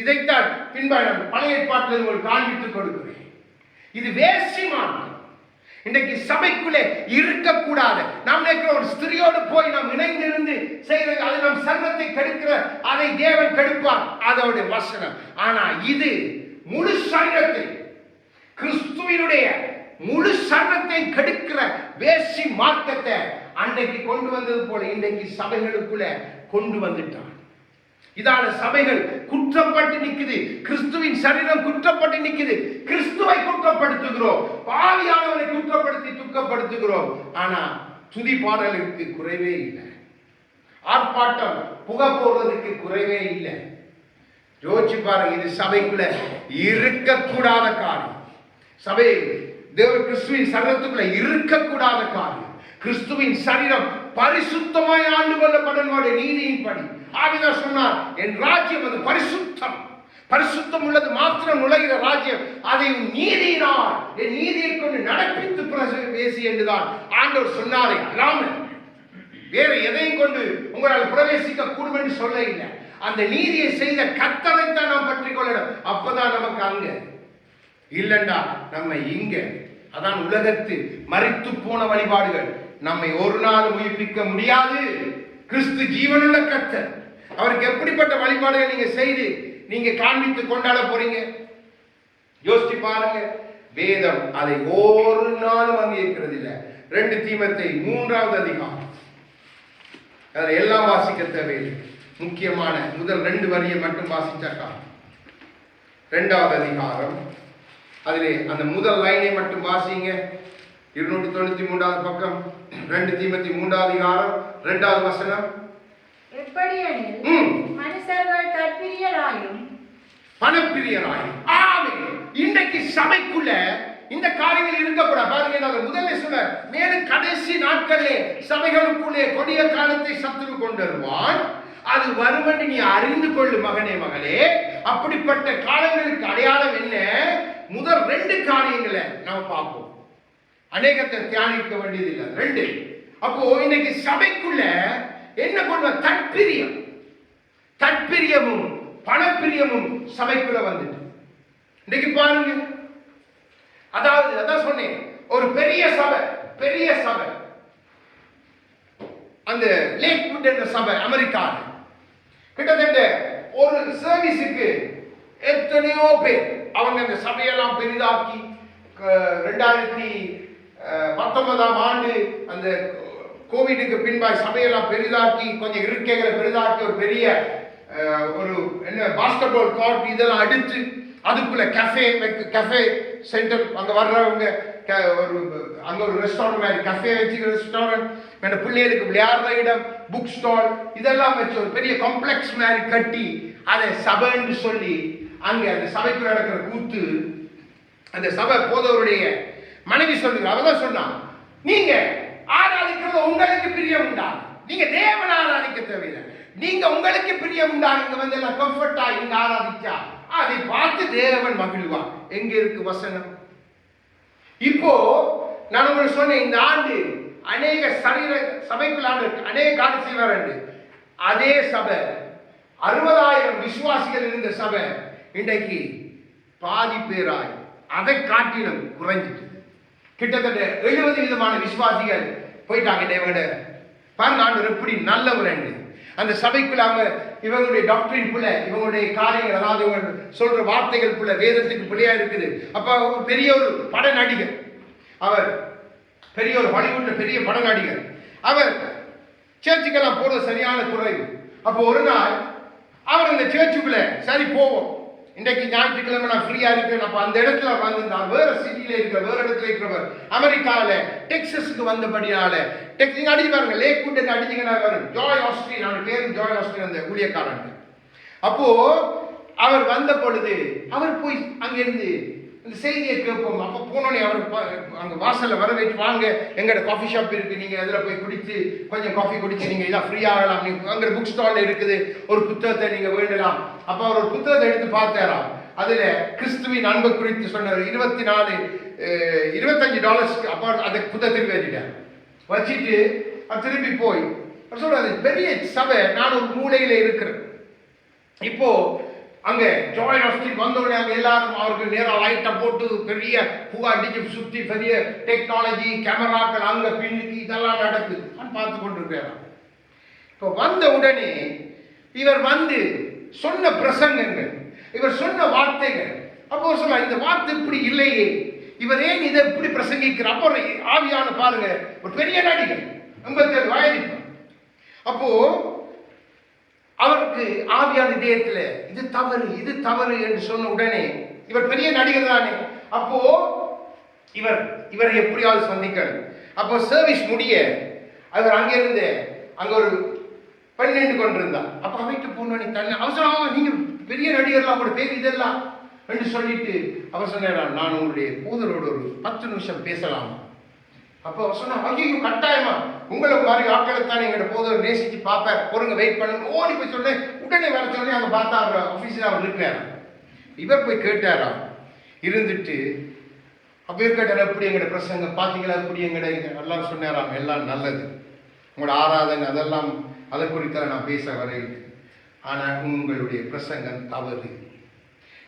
இதைத்தான் பின்பாக பழைய ஏற்பாட்டில் உங்களுக்கு காண்பித்துக் கொடுக்கிறேன். இது வேசி மார்க்கம். இன்றைக்கு சபைக்குள்ளே இருக்கக்கூடாது. நாம் நினைக்கிற ஒரு ஸ்திரியோடு போய் நாம் இணைந்திருந்து செய்கிறது, அது நம் சர்வத்தை கெடுக்கிற, அதை தேவன் கெடுப்பார், அதோட வசனம். ஆனா இது முழு சரீரத்தை, கிறிஸ்துவினுடைய முழு சர்வத்தை கெடுக்கிற வேசி மார்க்கத்தை அன்றைக்கு கொண்டு வந்தது போல இன்றைக்கு சபைகளுக்குள்ள கொண்டு வந்துட்டான். இதான சபைகள் குற்றப்பட்டு நிக்குது. கிறிஸ்துவின் சரீரம் குற்றப்பட்டு நிக்குது. கிறிஸ்துவை குற்றப்படுத்துகிறோம், பாவியானவரை குற்றப்படுத்தி துக்கப்படுத்துகிறோம். ஆனா துதி பாடலுக்கு குறைவே இல்லை, ஆர்ப்பாட்டம் புகை போடுறதுக்கு குறைவே இல்லை. யோசிச்சு பாருங்க, இது சபைக்குள்ள இருக்கக்கூடாத காரியம். சபை தேவ கிறிஸ்துவின் சரீரத்துக்குள்ள இருக்கக்கூடாத காரியம். கிறிஸ்துவின் சரீரம் பரிசுத்தமாய் ஆண்டு கொள்ளப்படனுடைய நீதியின் படி ஆவிதான் சொன்னார், என் ராஜ்யம் அது பரிசுத்தம், பரிசுத்தம் உள்ளது மாத்திரம் நுழைகிற ராஜ்யம், அதை நீதியினால் என் நீதியை கொண்டு நடப்பித்து பேசி என்றுதான் ஆண்டவர் சொன்னாரே அல்லாமல் வேற எதையும் கொண்டு உங்களால் பிரவேசிக்க கூடும் என்று சொல்ல இல்லை. அந்த நீதியை செய்த கர்த்தரைத்தான் நாம் பற்றி கொள்ளணும். அப்பதான் நமக்கு அங்க இல்லண்டா நம்ம இங்க. அதான் உலகத்து மரித்து போன வழிபாடுகள் நம்மை ஒரு நாள் உயிர்ப்பிக்க முடியாது. கிறிஸ்து ஜீவனுள்ள கர்த்தர். அவருக்கு எப்படிப்பட்ட வழிபாடுகள் நீங்க செய்து நீங்க காண்பித்து கொண்டாட போறீங்க? யோசிச்சு பாருங்க. வேதம் அதை ஒரு நாளும் அங்கீகரிக்கிறது இல்லை. 2 தீமோத்தேயு 3வது அதிகாரம், அதை எல்லாம் வாசிக்க தேவையில்லை. முக்கியமான முதல் 2 வரியை மட்டும் வாசிச்சாக்கா 2வது அதிகாரம், அதிலே அந்த முதல் லைனை மட்டும் வாசிங்க. 293வது பக்கம், 2 தீமோத்தேயு 3வது அதிகாரம் 2வது வசனம். எப்படியெனில் மனுஷர்கள் தற்பிரியராயும் பணப்பிரியராயும். ஆமென். இன்றைக்கு சபைக்குள்ள இந்த காரியங்கள் இருக்கக்கூடாது. பாருங்க, முதல்ல சொல்ல மேலும் கடைசி நாட்களிலே சபைகளுக்குள்ளே கொடிய காலத்தை சத்துரு கொண்டு வருவான். அது வரும் என்று நீ அறிந்து கொள்ளு மகனே மகளே. அப்படிப்பட்ட காலங்களுக்கு அடையாளம் என்ன? முதல் 2 காரியங்களை நாம் பார்ப்போம். அநேகத்தை தியானிக்க வேண்டியது இல்லை. 2. அப்போ இன்னைக்கு சபைக்குள்ள என்ன கொண்டு தற்பிரியம், தற்பிரியமும் பணப்பிரியமும் சபைக்குள்ள வந்துட்டு இன்னைக்கு பாருங்க. அதாவது அதான் சொன்னேன், ஒரு பெரிய சபை, பெரிய சபை, அந்த லேக்வுட் என்ற சபை அமெரிக்காவில் கிட்டத்தட்ட ஒரு சர்வீஸுக்கு எத்தனையோ பேர். அவங்க அந்த சபையெல்லாம் பெரிதாக்கி 2019ஆம் ஆண்டு அந்த கோவிடுக்கு பின்பாய் சபையெல்லாம் பெரிதாக்கி, கொஞ்சம் இருக்கைகளை பெரிதாக்கி, ஒரு பெரிய ஒரு என்ன பாஸ்கெட்பால் கோர்ட் இதெல்லாம் அடித்து அதுக்குள்ள கஃபே சென்டர், அங்கே வர்றவங்க ஒரு அங்கே ஒரு ரெஸ்டாரண்ட் மாதிரி கஃபே வச்சு, ரெஸ்டாரண்ட் அந்த பிள்ளைகளுக்கு விளையாடுற இடம், புக் ஸ்டால் இதெல்லாம் வச்சு ஒரு பெரிய காம்ப்ளெக்ஸ் மாதிரி கட்டி அதை சபைன்னு சொல்லி அங்கே அந்த சபைக்குள்ள நடக்கிற கூத்து. அந்த சபை போதவருடைய மனைவி சொல்லுங்க, அவதான் சொன்னான், நீங்க ஆராதிக்கிறது உங்களுக்கு பிரியம் உண்டாங்க, நீங்க தேவன் ஆராதிக்க தேவையில்லை, நீங்க உங்களுக்கு பிரியம் உண்டாங்க, இங்க வந்து எல்லாம் கம்ஃபர்ட்டா இங்க ஆராதிச்சா அதை பார்த்து தேவன் மகிழ்வார். எங்க இருக்கு வசனம்? இப்போ நான் உங்களுக்கு சொன்னேன், இந்த ஆண்டு அநேக சபைக்குள்ள அநேக காரியம் செய்வார். அதே சபை 60,000 விசுவாசிகள் இருந்த சபை இன்றைக்கு பாதி பேராய் அதை காட்டிலும் குறைஞ்சிட்டு கிட்டத்தட்ட 70 விதமான விசுவாசிகள் போயிட்டாங்க. பாருங்க ஆண்டவர் எப்படி நல்லவர். அந்த சபைக்குள்ள அவங்க இவங்களுடைய டாக்டரின் புள்ள, இவங்களுடைய காரியங்கள், அதாவது இவங்க சொல்ற வார்த்தைகள் புள்ள வேதத்துக்கு பிள்ளையா இருக்குது. அப்ப அவர் பெரிய ஒரு பட நடிகர், அவர் பெரிய ஒரு ஹாலிவுட்ல பெரிய பட நடிகர். அவர் சர்ச்சுக்கெல்லாம் போறது சரியான குறைவு. அப்போ ஒரு நாள் அவர் அந்த சர்ச்சுக்குள்ள சரி போவோம், இன்றைக்கு ஞாயிற்றுக்கிழமை நான் ஃப்ரீயா இருக்கேன். அப்ப அந்த இடத்துல வந்திருந்தார், வேற சிட்டியில இருக்கிற வேற இடத்துல இருக்கிறவர், அமெரிக்காவில டெக்சஸுக்கு வந்தபடியால நீங்க அடிச்சு பாருங்க, லேக்வுட் அடிச்சீங்கன்னா வரும் ஜாய் ஆஸ்ட்ரின், அவருடைய பேரு ஜாய் ஆஸ்ட்ரின், அந்த ஊழியக்காரன். அப்போ அவர் வந்த பொழுது அவர் போய் அங்கிருந்து இந்த செய்தியை கேட்போம். அப்போ போனோடனே அவர் அங்கே வாசலில் வரவேற்று, வாங்க எங்களோட காஃபி ஷாப் இருக்குது, நீங்கள் அதில் போய் குடித்து கொஞ்சம் காஃபி குடிச்சு நீங்கள் எல்லாம் ஃப்ரீ ஆகலாம், நீங்கள் அங்கே புக் ஸ்டாலில் இருக்குது, ஒரு புத்தகத்தை நீங்கள் வேண்டலாம். அப்போ அவர் ஒரு புத்தகத்தை எடுத்து பார்த்தாராம். அதில் கிறிஸ்துவின் அன்பு குறித்து சொன்னார். $25 அப்போ அதை புத்தகத்தில் வச்சுட்டார். வச்சுட்டு அவர் திரும்பி போய் அவர் சொல்றாரு, பெரிய சபை, நான் ஒரு மூலையில் இருக்கிறேன். இப்போ அங்க ஜாய் ஆஸ்டின் வந்தோடனே அங்க எல்லாரும் அவருக்கு நேரம் லைட்டை போட்டு பெரிய புகா அடிச்சு சுத்தி பெரிய டெக்னாலஜி கேமராக்கள் அங்க பின்னுக்கு இதெல்லாம் நடக்குது. நான் பார்த்து கொண்டிருக்கிறேன். இப்போ வந்த உடனே இவர் வந்து சொன்ன பிரசங்கங்கள், இவர் சொன்ன வார்த்தைகள், அப்போ சொல்ல இந்த வார்த்தை இப்படி இல்லையே, இவர் ஏன் இதை இப்படி பிரசங்கிக்கிறார்? அப்போ ஆவியான பாருங்க, ஒரு பெரிய நடிகர், 87 வயது. அப்போ அவருக்கு ஆவியான இதயத்துல இது தவறு, இது தவறு என்று சொன்ன உடனே, இவர் பெரிய நடிகர் தானே, அப்போ இவரை எப்படியாவது சந்திக்கணும். அப்போ சர்வீஸ் முடிய அவர் அங்கிருந்து அங்க ஒரு பெண் நின்று கொண்டிருந்தார். அப்ப அவைக்கு போனோடனே தன்னை அவசரமா, நீங்க பெரிய நடிகர்லாம் கூட பேர் இதெல்லாம் என்று சொல்லிட்டு அவர் சொன்னார், நான் உங்களுடைய போதரோடு ஒரு 10 நிமிஷம் பேசலாமா? அப்போ அவர் சொன்னா, ஐயோ கட்டாயமா, உங்களை மாதிரி ஆட்களைத்தான் எங்களோட போதவர் நேசிச்சு பார்ப்பேன், பொறுங்க வெயிட் பண்ணுங்க. ஓடி போய் சொன்னேன், உடனே வர சொன்னேன். அங்கே பார்த்தா அவர் ஆஃபீஸில் அவர் இருக்கிறாரா. இவர் போய் கேட்டாரா, இருந்துட்டு அப்போ கேட்டார், எப்படி எங்களோட பிரசங்க பார்த்தீங்களா, எப்படி எங்கட எல்லாம் சொன்னாராம், எல்லாம் நல்லது, உங்களோட ஆராதனை அதெல்லாம் அதை குறித்தால் நான் பேச வரையில்லை, ஆனால் உங்களுடைய பிரசங்கம் தவறு,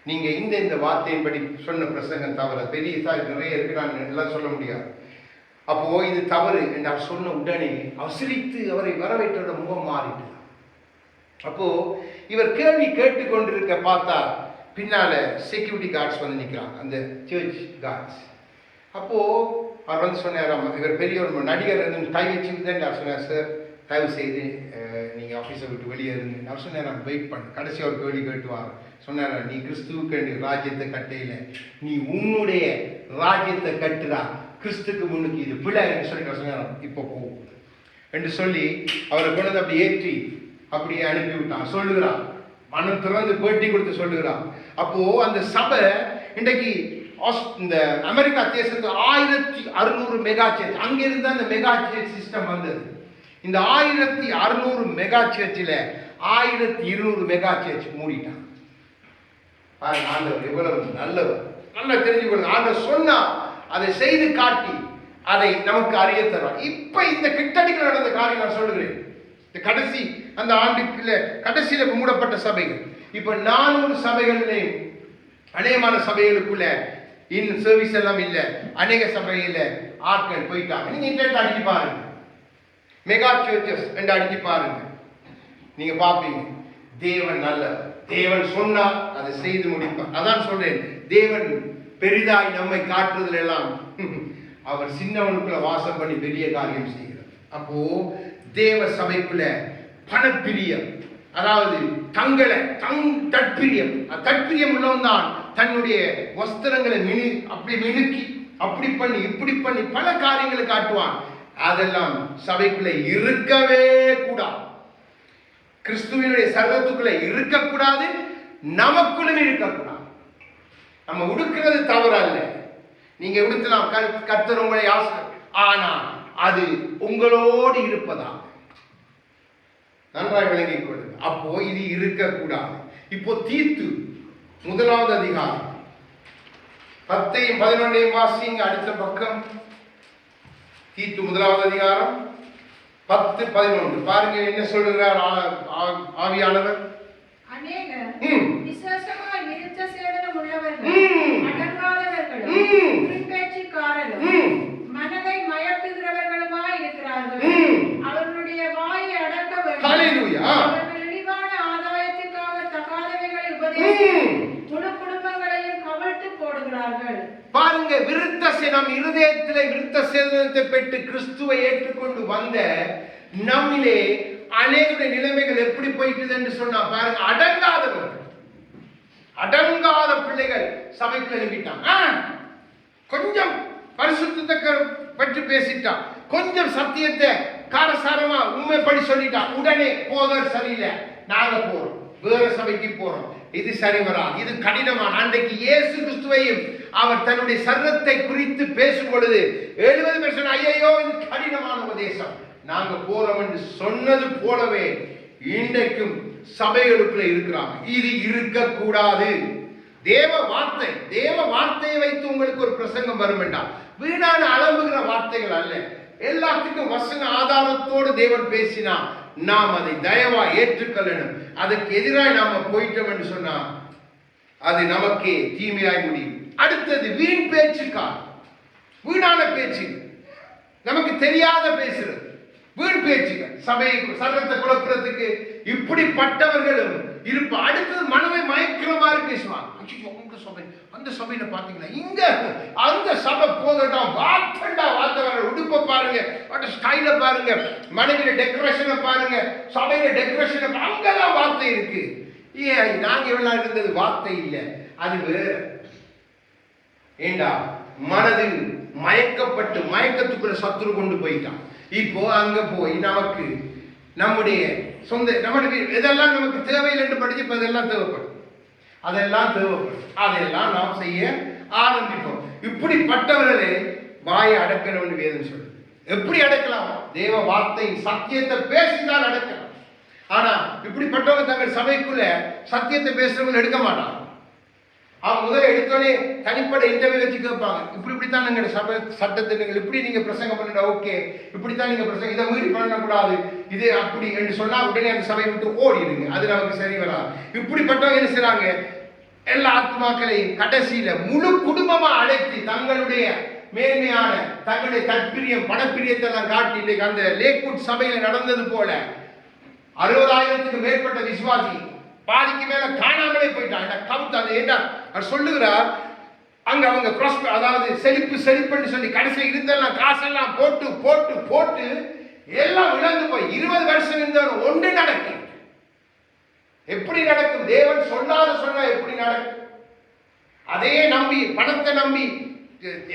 நீங்க இந்த வார்த்தையின்படி சொன்ன பிரசங்கம் தவறு, பெரிய சாய் நிறைய இருக்கு, நான் எல்லாம் சொல்ல முடியாது. அப்போ இது தவறு என்று அவர் சொன்ன உடனே அவர் சிரித்து அவரை வரவேற்ற முகம் மாறிட்டு. அப்போ இவர் கேள்வி கேட்டுக்கொண்டிருக்க பார்த்தா பின்னால செக்யூரிட்டி கார்ட்ஸ் வந்து நிற்கிறாங்க, அந்த சர்ச் கார்ட்ஸ். அப்போ அவர் வந்து சொன்னாராம், இவர் பெரிய ஒரு நடிகர் கை வச்சுதான் அவர் சொன்னார், சார் தயவு செய்து நீங்க ஆஃபீஸை விட்டு வெளியே இருங்க. அவர் சொன்னார், வெயிட் பண்ணு, கடைசி ஒரு கேள்வி கேட்டுவார். சொன்னார், நீ கிறிஸ்துவுக்கு ராஜ்யத்தை கட்டையில, நீ உன்னுடைய ராஜ்யத்தை கட்டுறா, கிறிஸ்துக்கு முன்னுக்கு இது பிழை என்று சொல்லி சொன்னார். இப்போ போகும் என்று சொல்லி அவரை கொண்டு அப்படி ஏற்றி அப்படியே அனுப்பிவிட்டான். சொல்லுகிறான், மனம் திறந்து பேட்டி கொடுத்து சொல்லுகிறான். அப்போ அந்த சபை இன்றைக்கு இந்த அமெரிக்கா தேசத்து 1600 மெகா சர்ச், அங்கிருந்து அந்த மெகா சர்ச் சிஸ்டம் வந்தது. இந்த 1600 மெகா சர்ச்சில் 1200 மெகா சர்ச் மூடிட்டான். ஆண்டவர் எவ்வளவு நல்லவர், நல்லா தெரிஞ்சுக்கொள்ளுங்க. ஆண்டவர் சொன்னா அதை செய்து காட்டி அதை நமக்கு அறிய தருவார். இப்ப இந்த கிட்டடிக்கு நடந்த காரியம் நான் சொல்லுகிறேன். இந்த கடைசி அந்த ஆண்டுக்குள்ள கடைசியில மூடப்பட்ட சபைகள், இப்ப 400 சபைகளிலே அநேகமான சபைகளுக்குள்ள இன்னும் சர்வீஸ் எல்லாம் இல்லை, அநேக சபையில ஆட்கள் போயிட்டாங்க. நீங்க இன்டர்நெட் அடிச்சு பாருங்க, மெகா சர்ச்சஸ் என்று அடிச்சு பாருங்க, நீங்க பாப்பீங்க. தேவன் நல்லவர், தேவன் சொன்னா அதை செய்து முடிப்பார். அதான் சொல்றேன், தேவன் பெரிதாய் நம்மை காட்டுறதுல எல்லாம் அவர் சின்னவனுக்குள்ள வாசம் பண்ணி பெரிய காரியம் செய்கிறார். அப்போ தேவ சபைக்குள்ள பணப்பிரியம், அதாவது தற்பிரியம் உள்ளவன் தான் தன்னுடைய வஸ்திரங்களை அப்படி மினுக்கி அப்படி பண்ணி இப்படி பண்ணி பல காரியங்களை காட்டுவான். அதெல்லாம் சபைக்குள்ள இருக்கவே கூடாது. கிறிஸ்துவினுடைய சர்வத்துக்குள்ள இருக்கக்கூடாது, நமக்குள்ளும் இருக்கக்கூடாது. நம்ம உடுக்கிறது தவறல்ல, நீங்க உடுத்தலாம், கர்த்தர் உங்களை ஆசை, ஆனா அது உங்களோடு இருப்பதா நன்றாய் விளங்கிக் கொள்ளுங்க. அப்போ இது இருக்கக்கூடாது. இப்போ தீத்து 1வது அதிகாரம் 10 11 வாசிங்க, அடுத்த பக்கம். தீத்து 1வது அதிகாரம் 10 11 பாருங்க, என்ன சொல்லுகிறார் ஆவியானவர். அநேகர் விசேஷமாய் விருத்த சேதனம் உள்ளவர்கள், அடங்காதவர்களும் குறிப்பேச்சுக்காரரும் மனதை மயக்குகிறவர்களுமாய் இருக்கிறார்கள். அவர்களுடைய வாயை அடக்க வேண்டும். ஹல்லேலூயா. கொள்கிறார்கள். பாருங்க, விருத்த சேதனம், இருதயத்திலே விருத்த சேதனத்தை பெற்று கிறிஸ்துவை ஏற்றுக்கொண்டு வந்த நம்மிலே அநேகருடைய நிலைமைகள் எப்படி போயிட்டது என்று சொன்னா பாருங்க, அடங்காதவர்கள், அடங்காத பிள்ளைகள் சபைக்குள்ள எழுப்பிட்டான். கொஞ்சம் பரிசுத்தத்தை பற்றி பேசிட்டான், கொஞ்சம் சத்தியத்தை காரசாரமா உண்மைப்படி சொல்லிட்டான், உடனே போதர் சரியில்லை, நாங்க போறோம், வேற சபைக்கு போறோம், இது சரி வராது, இது கடினமான. அன்றைக்கு இயேசு கிறிஸ்துவையும் அவர் தன்னுடைய சரீரத்தை குறித்து பேசும் பொழுது 70% ஐயோ இது கடினமான உபதேசம், நாங்க போறோம் என்று சொன்னது போலவே இன்றைக்கும் சபைகளுக்குள்ள இருக்கிறாங்க. இது இருக்கக்கூடாது. தேவ வார்த்தையை வைத்து உங்களுக்கு ஒரு பிரசங்கம் வரும் வேண்டாம், வீணான அளவுகிற வார்த்தைகள் அல்ல. எல்லாத்துக்கும் வசன ஆதாரத்தோடு தேவன் பேசினா நாம் அதை தயவா ஏற்றுக்கொள்ளணும். அதுக்கு எதிராக நாம போயிட்டோம் என்று சொன்னா அது நமக்கே தீமையாய் முடியும். அடுத்தது வீண் பேச்சுக்கார், வீணான பேச்சு, நமக்கு தெரியாத பேசுறது, வீண் பேச்சுகள், சபை சரத்தை குழப்பறதுக்கு இப்படிப்பட்டவர்களும் இருப்ப. அடுத்தது மனதை மயக்கிற மாதிரி பேசுவாங்க. சபை, அந்த சபையில பாத்தீங்கன்னா இங்க அந்த சபை போதட்டும், வார்த்தை உடுப்ப பாருங்க, ஸ்டைல பாருங்க, மனைவியில டெக்கரேஷனை பாருங்க, சபையில டெக்கரேஷன், அங்கதான் வார்த்தை இருக்கு. ஏன் நாங்க எவ்வளவு இருந்தது வார்த்தை இல்லை, அது வேற. ஏண்டா மனதில் மயக்கப்பட்டு மயக்கத்துக்குள்ள சத்துரு கொண்டு போயிட்டான். இப்போ அங்க போய் நமக்கு நம்முடைய சொந்த நம்முடைய எதெல்லாம் நமக்கு தேவையில்லை என்று படிச்சு இப்ப அதெல்லாம் தேவைப்படும், அதெல்லாம் நாம் செய்ய ஆரம்பிப்போம். இப்படிப்பட்டவர்களே வாயை அடக்கணும்னு வேதம் சொல்லுது. எப்படி அடக்கலாம்? தேவ வார்த்தையின் சத்தியத்தை பேசினால் அடக்கலாம். ஆனா இப்படிப்பட்டவங்க தங்கள் சபைக்குள்ள சத்தியத்தை பேசுறவங்க எடுக்க மாட்டாங்க. அவங்க முதல்ல எடுத்தோடனே தனிப்பட்ட இன்டர்வியூ வச்சு கேட்பாங்க, இப்படித்தான் நீங்க சபை சட்டத்தை நீங்கள் இப்படி நீங்க பிரசங்கம் பண்ணுங்க, ஓகே, இப்படித்தான் நீங்க பிரசங்கம், இதை மீறி பண்ணக்கூடாது, இது அப்படி என்று சொன்னா உடனே அந்த சபையை விட்டு ஓடிடுங்க, அது நமக்கு சரி வராது. இப்படிப்பட்டவங்க என்ன செய்றாங்க? எல்லா ஆத்மாக்களையும் கடைசியில முழு குடும்பமா அழைத்து தங்களுடைய மேன்மையான தங்களுடைய தற்பிரியம் பணப்பிரியத்தை எல்லாம் காட்டி, இன்றைக்கு அந்த லேக்வுட் சபையில நடந்தது போல 60,000க்கு மேற்பட்ட விசுவாசி பாதிக்கு மேல காணாமலே போயிட்டாங்க. அவர் சொல்லுகிறார், அங்க அவங்க அதாவது செழிப்புன்னு சொல்லி கடைசி இருந்தெல்லாம் காசெல்லாம் போட்டு போட்டு போட்டு எல்லாம் இழந்து போய் 20 வருஷம் இருந்தவன் ஒன்று நடக்கும். எப்படி நடக்கும்? தேவன் சொன்னா எப்படி நடக்கும்? அதே நம்பி பணத்தை நம்பி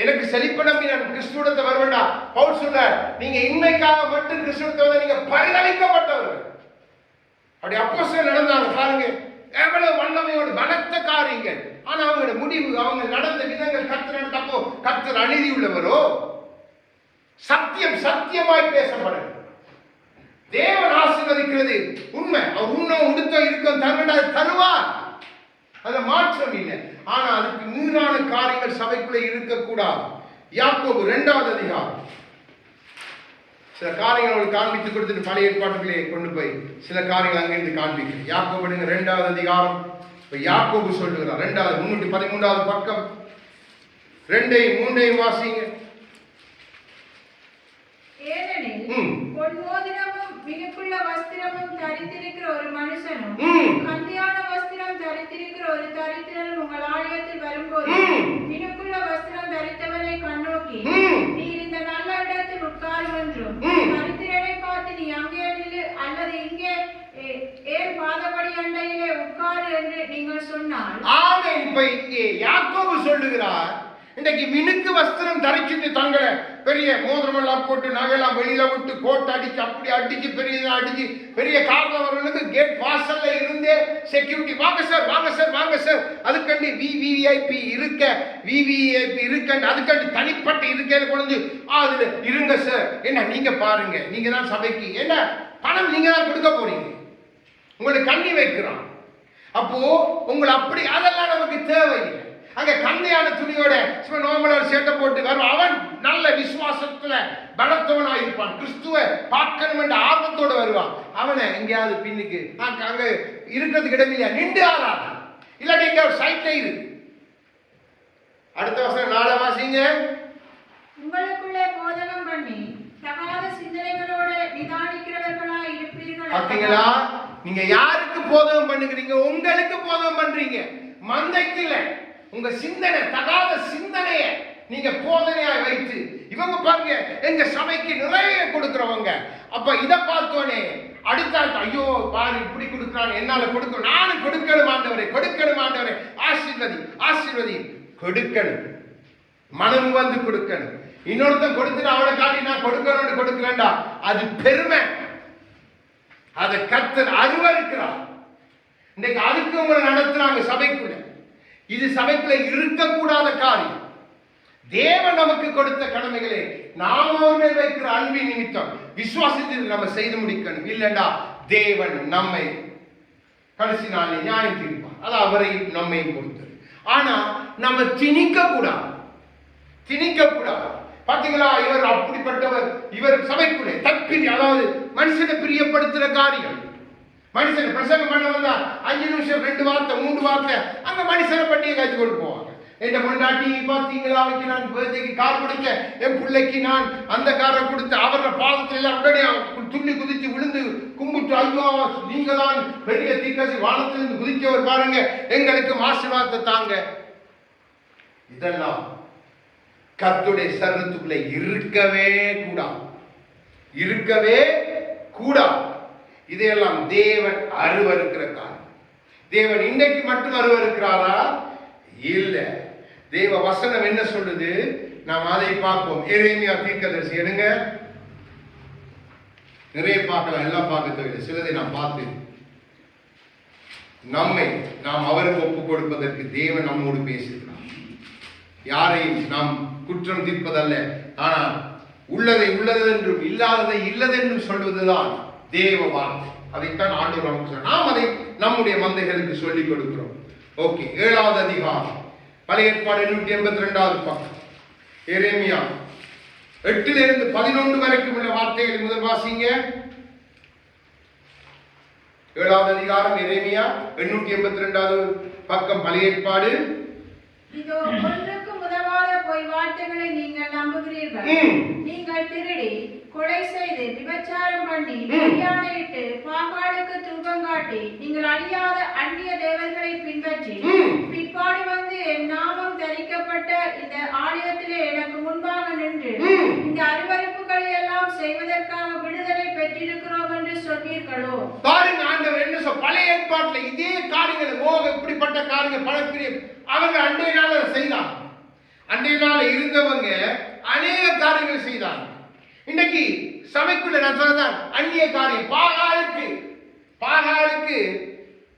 எனக்கு செழிப்ப நம்பி நான் கிறிஸ்துவத்தை வருவேண்டா. பவுல் சொல்ல, நீங்க இன்மைக்காக மட்டும் கிறிஸ்துவத்தை நீங்க பரிதளிக்கப்பட்டவர்கள். அப்படி அப்போஸ்தலர் நடந்தாங்க பாருங்க, எவ்வளவு வல்லமையோடு பலத்த காரியங்கள். ஆனா அவங்களோட முடிவு, அவங்க நடந்த விதங்கள் கர்த்தர் கர்த்தர் அநீதி உள்ளவரோ? சத்தியமாய் பேசப்படும். தேவன் ஆசீர்வதிக்கிறது உண்மை. அவர் உண்ணும் உடுத்த இருக்கும் தருவார், அது மாற்றம் இல்லை. ஆனா அதுக்கு மீறான காரியங்கள் சபைக்குள்ளே இருக்கக்கூடாது. யாக்கோபு 2வது அதிகாரம் சில காரியங்கள் அவங்களுக்கு காண்பித்து கொடுத்துட்டு பழைய ஏற்பாட்டுகளே கொண்டு போய் சில காரியங்கள் அங்கிருந்து காண்பிக்கிறேன். யாக்கோபு 2வது அதிகாரம். யாக்கோபு சொல்லுகிறார் 313வது பக்கம் 2-3 வாசிங்க. ஏனெனில் பொன்மோதிரமும் மினுக்குள்ள வஸ்திரமும் தரித்திருக்கிற ஒரு மனுஷனும் கந்தியான வஸ்திரம் தரித்திருக்கிற ஒரு தரித்திரனும் உங்கள் ஆலயத்தில் வரும்போது மினுக்குள்ள வஸ்திரம் தரித்தவனை கண்ணோக்கி, நீர் இந்த நல்ல இடத்தில் உட்காரும் என்றும், தரித்திரனை பார்த்து நீ அங்கே நில்லு அல்லது இங்கே ஏன் பாதபடி அண்டையிலே உட்காரு என்று நீங்கள் சொன்னால். ஆமென். இப்ப இங்கே யாக்கோபு சொல்லுகிறார், இன்றைக்கு மினுக்கு வஸ்திரம் தரிச்சிட்டு தங்களை பெரிய மோதிரமெல்லாம் போட்டு நகையெல்லாம் வெளியில விட்டு கோட்டை அடிச்சு அப்படி அடிச்சு அடிச்சு பெரிய கார்ல வரவனுக்கு கேட் வாசல்ல இருந்தே செக்யூரிட்டி, வாங்க சார் அதுக்கண்டி விவிஐபி இருக்க அதுக்கண்டி தனிப்பட்ட இருக்கையில கொண்டு அதுல இருங்க சார். என்ன நீங்க பாருங்க, நீங்க தான் சபைக்கு என்ன பணம் நீங்க தான் கொடுக்க போறீங்க, உங்களுக்கு கண்ணி வைக்கிறோம். அப்போ உங்களை அப்படி அதெல்லாம் நமக்கு தேவையில்லை. அங்க கந்தையான துணியோட நார்மலா சேட்டை போட்டு வரும், அவன் நல்ல விசுவாசத்துல பலத்தவனா இருப்பான், கிறிஸ்துவ பார்க்கணும் என்ற ஆர்வத்தோட வருவான். அவனை எங்கேயாவது பின்னுக்கு அங்க இருக்கிறதுக்கு இடமில்லையா நின்று ஆறாது, இல்லாட்டி எங்க ஒரு சைட்ல இரு. அடுத்த வருஷம் 4 வாசிங்க. உங்களுக்குள்ளே போதகம் பண்ணி தகாத சிந்தனைகளோட நிதானிக்கிறவர்களா இருப்பீர்கள். பாத்தீங்களா? நீங்க யாருக்கு போதகம் பண்ணுகிறீங்க? உங்களுக்கு போதகம் பண்றீங்க, மந்தைக்கு இல்ல. உங்க சிந்தனை தகாத சிந்தனையை நீங்க போதனையாய் வைத்து இவங்க பாருங்க எங்க சபைக்கு நிறைய கொடுக்கிறவங்க. அப்ப இதை பார்த்தோனே அடுத்த ஐயோ பாரு இப்படி கொடுக்கிறான், என்னால கொடுக்க, நானும் கொடுக்கணும் ஆண்டவரே, கொடுக்கணும் ஆண்டவரே, ஆசீர்வதி ஆசீர்வதி. கொடுக்கணும், மனம் வந்து கொடுக்கணும். இன்னொருத்தன் கொடுத்துட்டு அவனை காட்டி நான் கொடுக்கணும்னு கொடுக்கிறேன்டா, அது பெருமை. அதை கர்த்தர் அருவருக்கிறார். இன்னைக்கு அதுக்கு உங்களை நடத்துறாங்க சபைக்குள்ள. இது சபைக்குள்ள இருக்கக்கூடாத காரியம். தேவன் நமக்கு கொடுத்த கடமைகளை நாம் அவர் மேல் வைக்கிற அன்பின் நிமித்தம் விசுவாசத்தில் நம்ம செய்து முடிக்கணும். இல்லைண்டா தேவன் நம்மை கடைசி நாளில் நியாயம் தீர்ப்பார். அது அவரை நம்மையும் பொறுத்தது. ஆனா நம்ம திணிக்க கூடாது. பாத்தீங்களா, இவர் அப்படிப்பட்டவர், இவர் சபைக்குள்ளே தப்பிரி, அதாவது மனுஷனை பிரியப்படுத்துற காரியம். மனுஷன் பிரசங்கம் பண்ண வந்தா 5 நிமிஷம் 2 வார்த்தை 3 வார்த்தை அங்க மனுஷனை பட்டியை காய்ச்சி கொண்டு போவாங்க. என் பொண்டாட்டி பாத்தீங்களா, அவருக்கு நான் பேர்தேக்கு கார் கொடுத்த, என் பிள்ளைக்கு நான் அந்த காரை கொடுத்த, அவர பாதத்துல எல்லாம் உடனே துள்ளி குதிச்சு விழுந்து கும்பிட்டு, ஐயோ நீங்க தான் பெரிய தீர்க்கதரிசி, வானத்திலிருந்து குதிச்சவர் பாருங்க, எங்களுக்கு ஆசீர்வாதத்தை தாங்க. இதெல்லாம் கர்த்தருடைய சரீரத்துக்குள்ள இருக்கவே கூடாது. இதையெல்லாம் தேவன் அருவருக்கிற காரியம். தேவன் இன்றைக்கு மட்டும் அருவருக்கிறாரா? இல்ல. தேவ வசனம் என்ன சொல்லுது, நாம் அதை பார்ப்போம். எரேமியா தீர்க்கதரிசி எடுங்க, நிறைய பார்க்கலாம், எல்லாம் பார்க்க தேவையில்லை, சிலதை நாம் பார்த்து நாம் அவருக்கு ஒப்பு கொடுப்பதற்கு தேவன் நம்மோடு பேசுகிறார். யாரையும் நாம் குற்றம் தீர்ப்பதல்ல, ஆனால் உள்ளதை உள்ளதென்றும் இல்லாததை இல்லதென்றும் சொல்வதுதான் தேவ வார்த்தை. அதைத்தான் ஆண்டவர் நமக்கு சொன்னார். நாம் அதை நம்முடைய மந்தைகளுக்கு சொல்லிக் கொடுக்கிறோம். ஓகே, 7வது அதிகாரம், பழைய ஏற்பாடு 882வது பக்கம், எரேமியா 8 - 11 வரைக்கும் உள்ள வார்த்தைகளை முதல் வாசிங்க. 7வது அதிகாரம் எரேமியா 882வது பக்கம், பழைய ஏற்பாடு. இதோ ஒன்றுக்கும் உதவாத பொய் வார்த்தைகளை நீங்கள் நம்புகிறீர்கள். நீங்கள் திருடி, கொலை செய்து, விபச்சாரம் பண்ணி, பலியாணையிட்டு, பாகாலுக்கு தூபம் காட்டி, நீங்கள் அழியாத அந்நிய தேவர்களை பின்பற்றி, பிற்பாடு வந்து என் நாமம் தரிக்கப்பட்ட இந்த ஆலயத்திலே எனக்கு முன்பாக நின்று இந்த அருவருப்புகளை எல்லாம் செய்வதற்காக விடுதலை பெற்றிருக்கிறோம் என்று சொன்னீர்களோ? பாருங்க, ஆண்டவர் என்ன சொல்ல, பழைய ஏற்பாட்டுல இதே காரியங்கள், இப்படிப்பட்ட காரியங்கள் பழக்கிரிய அவங்க அன்றைய நாள் செய்தாங்க. அன்றைய நாள் இருந்தவங்க அநேக காரியங்கள் செய்தாங்க. இன்னைக்கு சபைக்குள்ள நான் சொன்னதான் அந்நிய காரியம், பாகாலுக்கு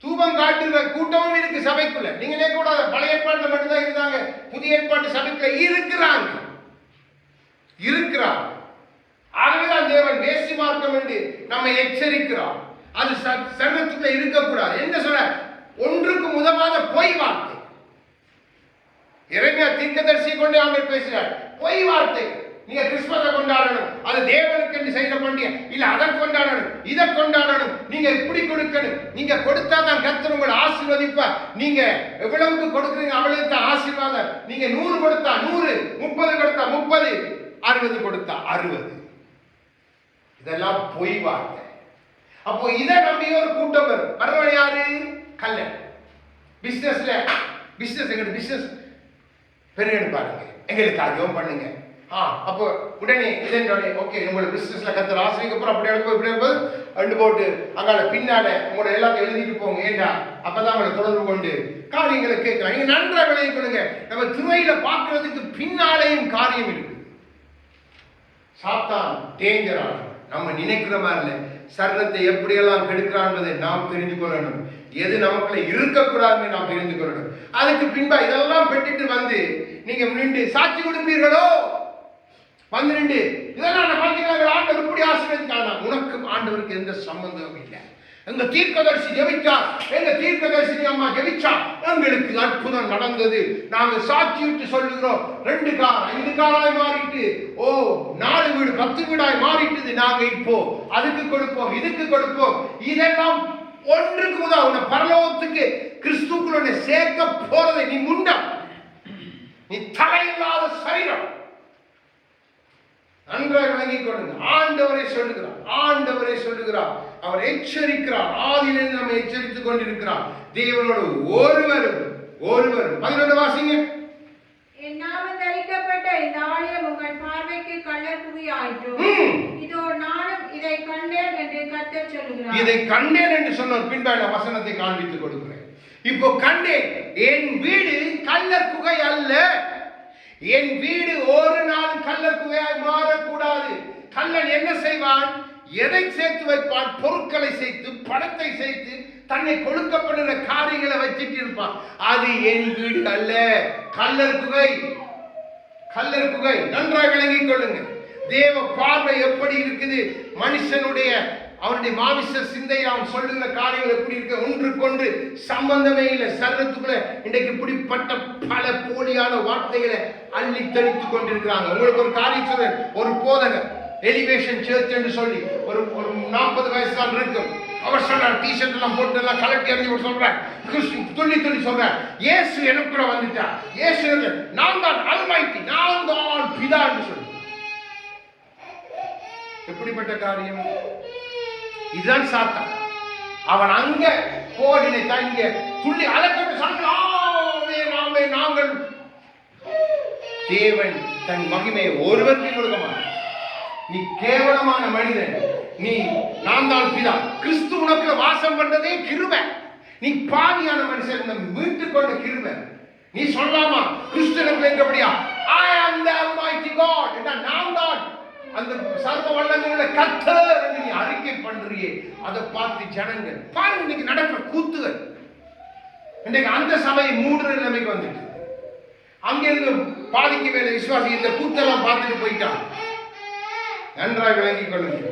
தூபம் காட்டுற கூட்டமும் இருக்கு சபைக்குள்ள. நீங்களே கூட பழைய ஏற்பாட்டுல மட்டும்தான் இருந்தாங்க, புதிய ஏற்பாட்டு சபைக்குள்ள இருக்கிறார். ஆகவேதான் தேவன் வேசி மார்க்கம் என்று நம்மை எச்சரிக்கிறார். அது சர்வத்துக்குள்ள இருக்கக்கூடாது. என்ன சொல்ற, ஒன்றுக்கும் உதவாத பொய் வார்த்தை. எரேமியா தீர்க்கதரிசி கொண்டு ஆண்டவர் பேசுகிறார். பொய் வார்த்தை. நீங்க கிறிஸ்துமஸை கொண்டாடணும், அது தேவனுக்கு என்று செய்த பண்டிகை இல்ல, அதை கொண்டாடணும், இதை கொண்டாடணும், நீங்க இப்படி கொடுக்கணும், நீங்க கொடுத்தா தான் கர்த்தர் உங்களை ஆசீர்வதிப்பார். நீங்க எவ்வளவுக்கு கொடுக்குறீங்க அவ்வளவு தான் ஆசீர்வாதம். நீங்க 100 கொடுத்தா 100, 30 கொடுத்தா 30, 60 கொடுத்தா 60. இதெல்லாம் பொய் வார்த்தை. அப்போ இதை நம்பி ஒரு கூட்டம் வரும். யாரு? கல்ல பிசினஸ் பெரிய பாருங்க, எங்களுக்கு அதிகம் பண்ணுங்க. அப்போ உடனே இதனுடைய ஓகே, உங்களோட பிசினஸ்ல கத்துற ஆசிரியருக்கு அப்புறம் அப்படி எடுக்கும், இப்படி எடுப்பது ரெண்டு போட்டு அங்கால பின்னால உங்களோட எல்லாத்தையும் எழுதிட்டு போங்க. ஏண்டா அப்பதான் உங்களை தொடர்பு கொண்டு காரியங்களை கேட்கலாம். நீங்க நன்றாக விளைய கொடுங்க. நம்ம துறையில பார்க்கறதுக்கு பின்னாலேயும் காரியம் இருக்கு. சாத்தான் டேஞ்சரான, நம்ம நினைக்கிற மாதிரி இல்லை. சரணத்தை எப்படியெல்லாம் கெடுக்கிறான்பதை நாம் தெரிந்து கொள்ளணும். எது நமக்குள்ள இருக்கக்கூடாதுன்னு நாம் தெரிந்து கொள்ளணும். அதுக்கு பின்பா இதெல்லாம் பெற்றுட்டு வந்து நீங்க நின்று சாட்சி கொடுப்பீர்களோ? 12 இதெல்லாம் பார்த்தீங்கன்னா ஆண்டவர் இப்படி ஆசீர்வதித்தானா? உனக்கும் ஆண்டவருக்கு எந்த சம்பந்தமும் இல்லை. எங்க தீர்க்கதரிசி ஜெபிச்சார், எங்க தீர்க்கதரிசி அம்மா ஜெபிச்சா, எங்களுக்கு அற்புதம் நடந்தது. நாங்க சாட்சி விட்டு சொல்லுகிறோம். 2 கார் 5 காராய் மாறிட்டு, 4 வீடு 10 வீடாய் மாறிட்டு, நாங்க இப்போ அதுக்கு கொடுப்போம், இதுக்கு கொடுப்போம். இதெல்லாம் ஒன்றுக்கு முதல் உன்னை பரலோகத்துக்கு கிறிஸ்துக்குள்ள சேர்க்க போறதை நீ முண்டம், நீ தலையில்லாத சரீரம். நன்றாக விளங்கிக் கொள்ளுங்க. ஆண்டவரே சொல்லுகிறார். அவர் எச்சரிக்கிறார். ஆதியிலிருந்து நம்மை எச்சரித்துக் கொண்டிருக்கிறார். தேவனோடு ஒருவரும் ஒருவரும். 11 வாசிங்க. என் நாமம் தரிக்கப்பட்ட இந்த ஆலயம் உங்கள் பார்வைக்கு கள்ளர் குவியாயிற்று. இதோ நானும் இதை கண்டேன் என்று கர்த்தர் சொல்கிறார். இதை கண்டேன் என்று சொன்ன பின்பான வசனத்தை காண்பித்துக் கொடுக்கிறேன். இப்போ கண்டேன், என் வீடு கள்ளர் குகை அல்ல. என் வீடு ஒரு நாள் கள்ளர் குகையாய் மாறக்கூடாது. கள்ளன் என்ன செய்வான்? எதை சேர்த்து வைப்பான்? பொருட்களை சேர்த்து, பணத்தை சேர்த்து, தன்னை கொடுக்கப்படுகிற காரியங்களை வச்சிட்டு இருப்பான். அது என் வீடு அல்ல, கள்ளர் குகை. கள்ளர் குகை. நன்றாக விளங்கிக் கொள்ளுங்க. தேவ பார்வை எப்படி இருக்குது? மனுஷனுடைய அவனுடைய மாமிச சிந்தை அவன் சொல்லுகிற காரியங்கள் எப்படி இருக்கு? ஒன்றுக்கொன்று சம்பந்தமே இல்லை. சரீரத்துக்குள்ள இன்றைக்கு இப்படிப்பட்ட பல போலியான வார்த்தைகளை அள்ளி தெளித்துக் கொண்டிருக்கிறாங்க. உங்களுக்கு ஒரு காரியம் சொல்றேன். ஒரு போதகர் எலிவேஷன் சர்ச் என்று சொல்லி ஒரு 40 வயசு தான் இருக்கும். அவர் சொல்றார், டிஷர்ட் எல்லாம் போட்டு எல்லாம் கலட்டி அறிஞ்சு சொல்றார், துள்ளி துள்ளி சொல்றார், இயேசு எனக்குள்ள வந்துட்டா, இயேசு நான் தான் அல்மைட்டி, நான் தான் பிதா என்று சொல்லி. எப்படிப்பட்ட காரியம்? இதுதான் சாத்தான். அவன் அங்க போடினை தங்க துள்ளி அலக்கட்டு நாமே நாங்கள். தேவன் தன் மகிமையை ஒருவருக்கு கொடுக்க மாட்டான். நீ கேவலமான மனிதன், நீ நான் தான் பிதா. கிறிஸ்து உனக்குள்ள வாசம் பண்றதே கிருபை. நீ பாவியான மனுஷன் மீட்டு கொண்ட கிருபை. நீ சொல்லாமா கிறிஸ்து எனக்குள்ள எங்கபடியா? I am the Almighty God. நான் தான் அந்த சர்வ வல்லமையுள்ள கர்த்தர் என்று நீ அறிக்கை பண்றியே, அதை பார்த்து ஜனங்கள் பாருங்க. இன்னைக்கு நடக்கிற கூத்துகள். இன்னைக்கு அந்த சபையை மூடுற நிலைமைக்கு வந்துட்டு, அங்கிருந்து பாதிக்கு மேல விசுவாசி இந்த கூத்தெல்லாம் பார்த்துட்டு போயிட்டான். நன்றாக விளங்கிக் கொள்ளுங்க.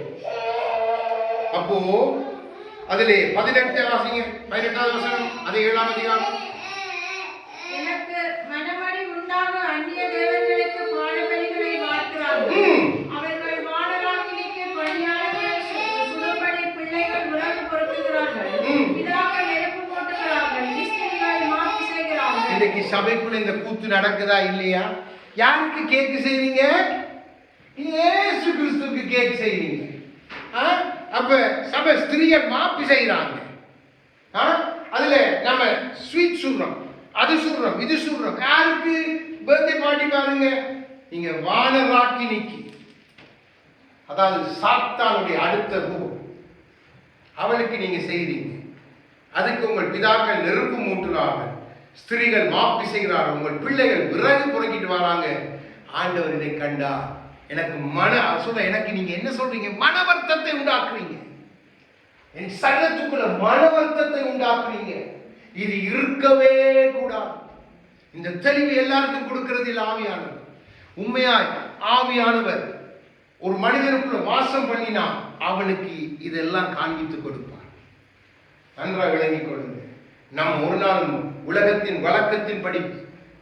அப்போ அதிலே 18 வாசிங்க. 18வது வசனம், அதே 7ஆம் அதிகாரம். எனக்கு மனமடி உண்டாக அந்நிய தேவர்களுக்கு பாடபலிகளை வார்க்கிறார்கள். அவர்கள் வானராகினிக்கு பணியாளர்களை சுடுபடி பிள்ளைகள் விறகு பொறுக்குகிறார்கள். பிதாக்கள் நெருப்பு போட்டுகிறார்கள். ஸ்திரீகள் மாப்பு செய்கிறார்கள். இன்னைக்கு சபைக்குள்ள இந்த கூத்து நடக்குதா இல்லையா? யாருக்கு கேக்கு செய்றீங்க? இயேசு கிறிஸ்துவுக்கு கேக் செய்றீங்க. அப்ப சபை ஸ்திரீகள் மாப்பு செய்யறாங்க. அதுல நம்ம ஸ்வீட் சுடுறோம், அது சுடுறோம், இது சுடுறோம். யாருக்கு பர்த்டே பார்ட்டி பாருங்க? நீங்க வானராக்கினிக்கு, அதாவது சாத்தானுடைய அடுத்த ரூபம், அவனுக்கு நீங்க செய்றீங்க. அதுக்கு உங்கள் பிதாக்கள் நெருப்பு மூட்டுறார்கள், ஸ்திரீகள் மாப்பு செய்கிறார்கள், உங்கள் பிள்ளைகள் விறகு புறக்கிட்டு வராங்க. ஆண்டவர் இதை கண்டா எனக்கு எனக்கு நீங்க என்ன சொல்றீங்க? மன வருத்தத்தை உண்டாக்குறீங்க. என் சரீரத்துக்குள்ள மன வருத்தத்தை உண்டாக்குறீங்க. இது இருக்கவே கூடாது. இந்த தெளிவு எல்லாருக்கும் கொடுக்கிறது இல்லை ஆவியானவர். உண்மையாய் ஆவியானவர் ஒரு மனிதனுக்குள்ள வாசம் பண்ணினா அவனுக்கு இதெல்லாம் காண்பித்து கொடுப்பார். நன்றாக விளங்கிக் கொள்ளுங்க. நம் ஒரு நாளும் உலகத்தின் வழக்கத்தின் படி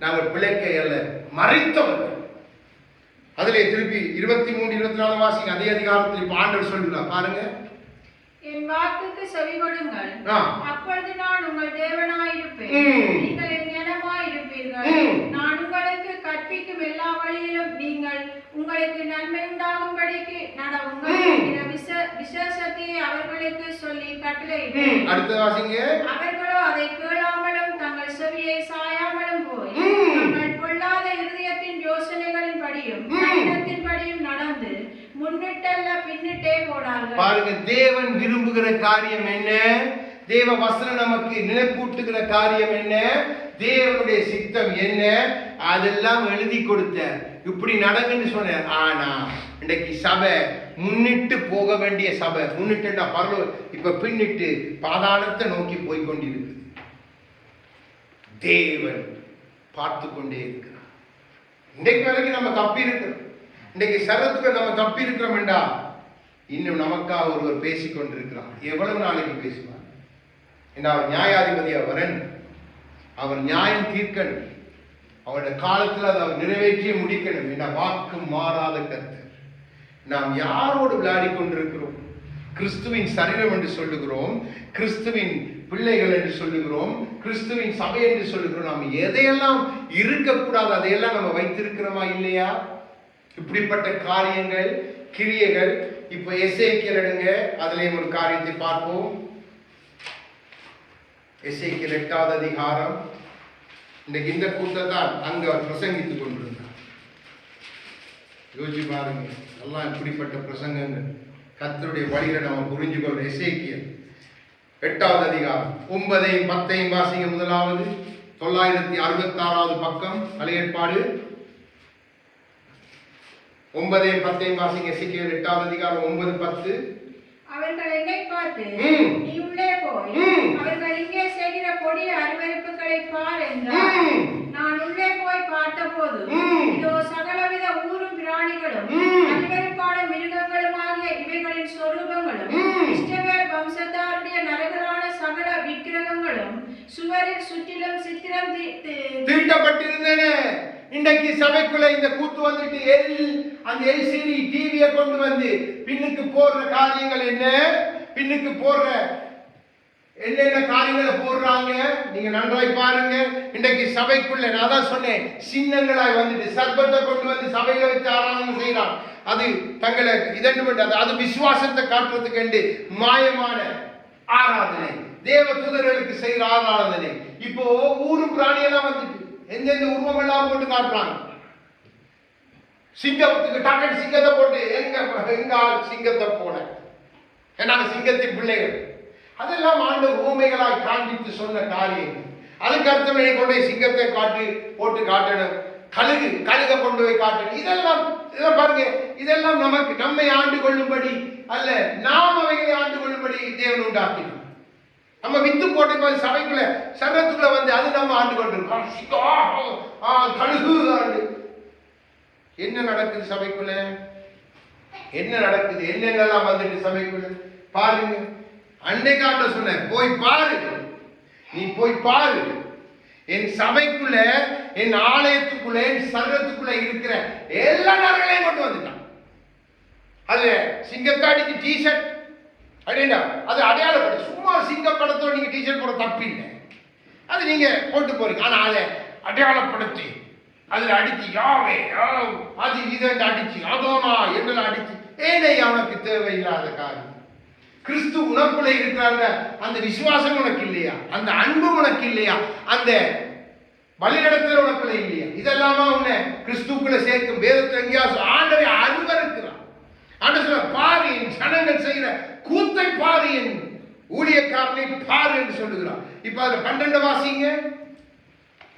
நாங்கள் பிழைக்க அல்ல, மறைத்தவர்கள். அதிலே திருப்பி 23, 24 வாசிங்க. அதே அதிகாரத்தில் இப்ப ஆண்டவர் சொல்லுகிறார் பாருங்க. என் வாக்குக்கு செவி கொடுங்கள், அப்பொழுது நான் உங்கள் தேவனாயிருப்பேன், நீங்கள் என் ஜனமாயிருப்பீர்கள். நான் உங்களுக்கு கற்பிக்கும் எல்லா வழியிலும் நீங்கள் உங்களுக்கு நன்மை உண்டாகும்படிக்கு நடவுங்கள். விசேஷத்தை அவர்களுக்கு சொல்லி கட்டளையிட்டேன். அடுத்த வாசிங்க. அவர்களோ அதை கேளாமலும் தங்கள் செவியை சாயாமலும் போய் தங்கள் பொல்லாத இருதயத்தின் யோசனைகளின் படியும் கடினத்தின் படியும் நடந்து முன்னிட்டல்ல பின்னிட்டே போனார்கள். பாருங்க, தேவன் விரும்புகிற காரியம் என்ன? தேவ வசனம் நமக்கு நினைப்பூட்டுகிற காரியம் என்ன? தேவனுடைய சித்தம் என்ன? அதெல்லாம் எழுதி கொடுத்த இப்படி நடக்குன்னு சொன்ன. ஆனா இன்றைக்கு சபை முன்னிட்டு போக வேண்டிய சபை, முன்னிட்டுன்னா பரலோ, இப்ப பின்னிட்டு பாதாளத்தை நோக்கி போய்கொண்டிருக்கு. தேவன் பார்த்து கொண்டே இருக்கிறார். இன்றைக்கு வரைக்கும் நம்ம தப்பி இருக்கிறோம். இன்றைக்கு சரத்துக்கு நம்ம தப்பி இருக்கிறோம் என்றா இன்னும் நமக்காக ஒருவர் பேசிக் கொண்டிருக்கிறார். எவ்வளவு நாளைக்கு பேசுவார்? என்ன அவர் நியாயாதிபதி, அவரன், அவர் நியாயம் தீர்க்கணும். அவருடைய காலத்தில் அதை அவர் நிறைவேற்றிய முடிக்கணும். என்ன வாக்கு மாறாத கர்த்தர். நாம் யாரோடு விளையாடி கொண்டிருக்கிறோம்? கிறிஸ்துவின் சரீரம் என்று சொல்லுகிறோம், கிறிஸ்துவின் பிள்ளைகள் என்று சொல்லுகிறோம், கிறிஸ்துவின் சபை என்று சொல்லுகிறோம். நாம் எதையெல்லாம் இருக்கக்கூடாது அதையெல்லாம் நம்ம வைத்திருக்கிறோமா இல்லையா? இப்படிப்பட்ட காரியங்கள், கிரியைகள். இப்ப எசேக்கியேல் எடுங்க, அதிலேயும் ஒரு காரியத்தை பார்ப்போம். எசேக்கியேல் 8வது அதிகாரம் இன்னைக்கு இந்த கூட்டத்தான் அங்க அவர் பிரசங்கித்துக் கொண்டிருந்தார். யோசிச்சு பாருங்க, எல்லாம் இப்படிப்பட்ட பிரசங்கங்கள் கர்த்தருடைய வழிகளை நம்ம புரிஞ்சுக்கொள்ள. எசேக்கியேல் 8வது அதிகாரம் 9ஐயும் 10ஐயும் வாசிங்க. முதலாவது 966வது பக்கம், பழைய ஏற்பாடு 9ஐயும் 10ஐயும் வாசிங்க. எசேக்கியேல் 8வது அதிகாரம் 9, 10. அவர்கள் என்னை பார்த்து நீ உள்ளே போய் அவர்கள் இங்கே செய்கிற கொடிய அருவருப்புகளை பார் என்றார். நான் உள்ளே போய் பார்த்தபோது இதோ சகலவித ஊரும் பிராணிகளும் அருவருப்பான மிருகங்களுமாகிய இவைகளின் சொரூபங்களும் இஸ்ரவேல் வம்சத்தாருடைய நரகலான சகல விக்கிரகங்களும் சுவரில் சுற்றிலும் சித்திரம் தீட்டப்பட்டிருந்தன. இன்றைக்கு சபைக்குள்ள இந்த கூத்து வந்துட்டு அந்த எல்சிடி டிவியை கொண்டு வந்து பின்னுக்கு போடுற காரியங்கள் என்ன, பின்னுக்கு போடுற என்னென்ன காரியங்களை போடுறாங்க நீங்க நன்றாய் பாருங்க. இன்றைக்கு சபைக்குள்ள நான் தான் சொன்னேன், சின்னங்களாய் வந்துட்டு சர்பத்தை கொண்டு வந்து சபையில வச்சு ஆராதனை செய்யறான். அது தங்களை இதண்டு அது விசுவாசத்தை காட்டுறதுக்கு என்று மாயமான ஆராதனை, தேவ தூதர்களுக்கு செய்கிற ஆராதனை. இப்போ ஊரும் பிராணியெல்லாம் வந்துட்டு எந்தெந்த உருவம் எல்லாம் போட்டு காட்டுறாங்க. சிங்கத்துக்கு டாக்கெட் சிங்கத்தை போட்டு எங்க சிங்கத்தை போல நாங்க சிங்கத்தின் பிள்ளைகள். அதெல்லாம் ஆண்டவர் ஊமைகளாய் காண்பித்து சொன்ன காரியங்கள். அதுக்கு அர்த்தம் கொண்டு போய் சிங்கத்தை போட்டு காட்டணும், கழுக கொண்டு போய் காட்டணும். இதெல்லாம் பாருங்க, இதெல்லாம் நமக்கு நம்மை ஆண்டு கொள்ளும்படி அல்ல, நாம் அவைகளை ஆண்டு கொள்ளும்படி தேவன் உண்டாக்கினோம். நம்ம வித்து போட்டு சபைக்குள்ள சரத்துக்குள்ள வந்து அது நம்ம ஆண்டு கொண்டிருக்கோம். கழுகு ஆண்டு. என்ன நடக்குது சபைக்குள்ள? என்ன நடக்குது? என்னென்னலாம் வந்துட்டு சபைக்குள்ள பாருங்க. அன்னைக்காட்ட சொன்ன போய் பாரு, நீ போய் பாரு. என் சபைக்குள்ள, என் ஆலயத்துக்குள்ள, என் சரத்துக்குள்ள இருக்கிற எல்லா நரங்களையும் கொண்டு வந்துட்டான். அது சிங்கத்தாடிக்கு டிஷர்ட் அப்படின்னா அது அடையாளப்படும். சும்மா சிங்க படத்தோட நீங்க டிஷர்ட் போட தப்பில்லை, அது நீங்க போட்டு போறீங்க. ஆனா அதை அடையாளப்படுத்தி அதுல அடிச்சு யாவே அது இதை அடிச்சு அதோனா என்னெல்லாம் அடிச்சு ஏனை அவனுக்கு தேவையில்லாத காரியம். கிறிஸ்து உனக்குள்ள இருக்கிறாங்க, அந்த விசுவாசம் உனக்கு இல்லையா? அந்த அன்பு உனக்கு இல்லையா? அந்த வழிநடத்தல் உனக்குள்ள இல்லையா? இதெல்லாமா உன்னை கிறிஸ்துக்குள்ள சேர்க்கும். வேதத்தில் எங்கேயாவது ஆண்டரை அருவருக்கிறான். ஆண்டவர் பாரு, என் ஜனங்கள் செய்கிற கூத்தை பாரு, என் ஊழியக்காரனை பாரு என்று சொல்லுகிறார். இப்ப அதுல 12 வாசிங்க.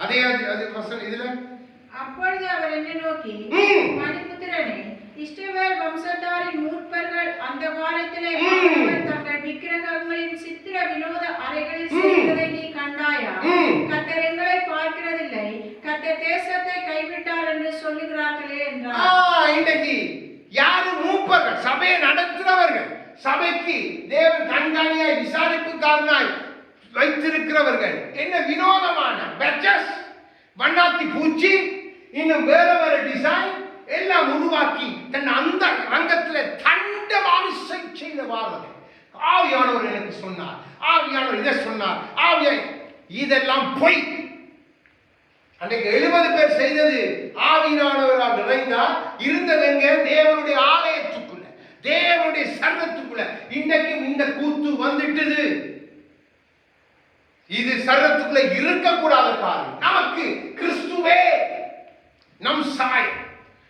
அதே வசனம் இதுல. அப்பொழுது அவர் என்னை நோக்கி, மனுபுத்திரனே, இஸ்ரவேல் வம்சத்தாரின் மூப்பர்கள் அந்த காலத்திலே தங்கள் விக்கிரகங்களின் சித்திர வினோத அறைகளில் செய்ததை நீ கண்டாயா? கர்த்தர் எங்களை பார்க்கிறதில்லை, கர்த்தர் தேசத்தை கைவிட்டார் என்று சொல்லுகிறார்களே என்றார். இன்றைக்கு யாரு மூப்பர்கள்? சபையை நடத்துறவர்கள், சபைக்கு தேவன் கண்காணியாய் விசாரிப்புக்காரனாய் வைத்திருக்கிறவர்கள் என்ன வினோதமான பெச்சஸ், வண்ணாத்தி பூச்சி, இன்னும் வேற வேற டிசைன் எல்லாம் உருவாக்கி தன் அந்த ரங்கத்துல தண்டமானுசை செய்த வாரது. ஆவியானவர் எனக்கு சொன்னார், ஆவியானவர் இதை சொன்னார், இதெல்லாம் பொய். அன்றைக்கு 70 பேர் செய்தது ஆவியானவரால் நிறைந்தால் இருந்தது எங்க? தேவனுடைய ஆலயத்துக்குள்ள, தேவனுடைய சர்வத்துக்குள்ள. இன்றைக்கும் இந்த கூத்து வந்துட்டது. இது சர்வத்துக்குள்ள இருக்கக்கூடாத காரியம். நமக்கு கிறிஸ்துவே நம் சாயம்,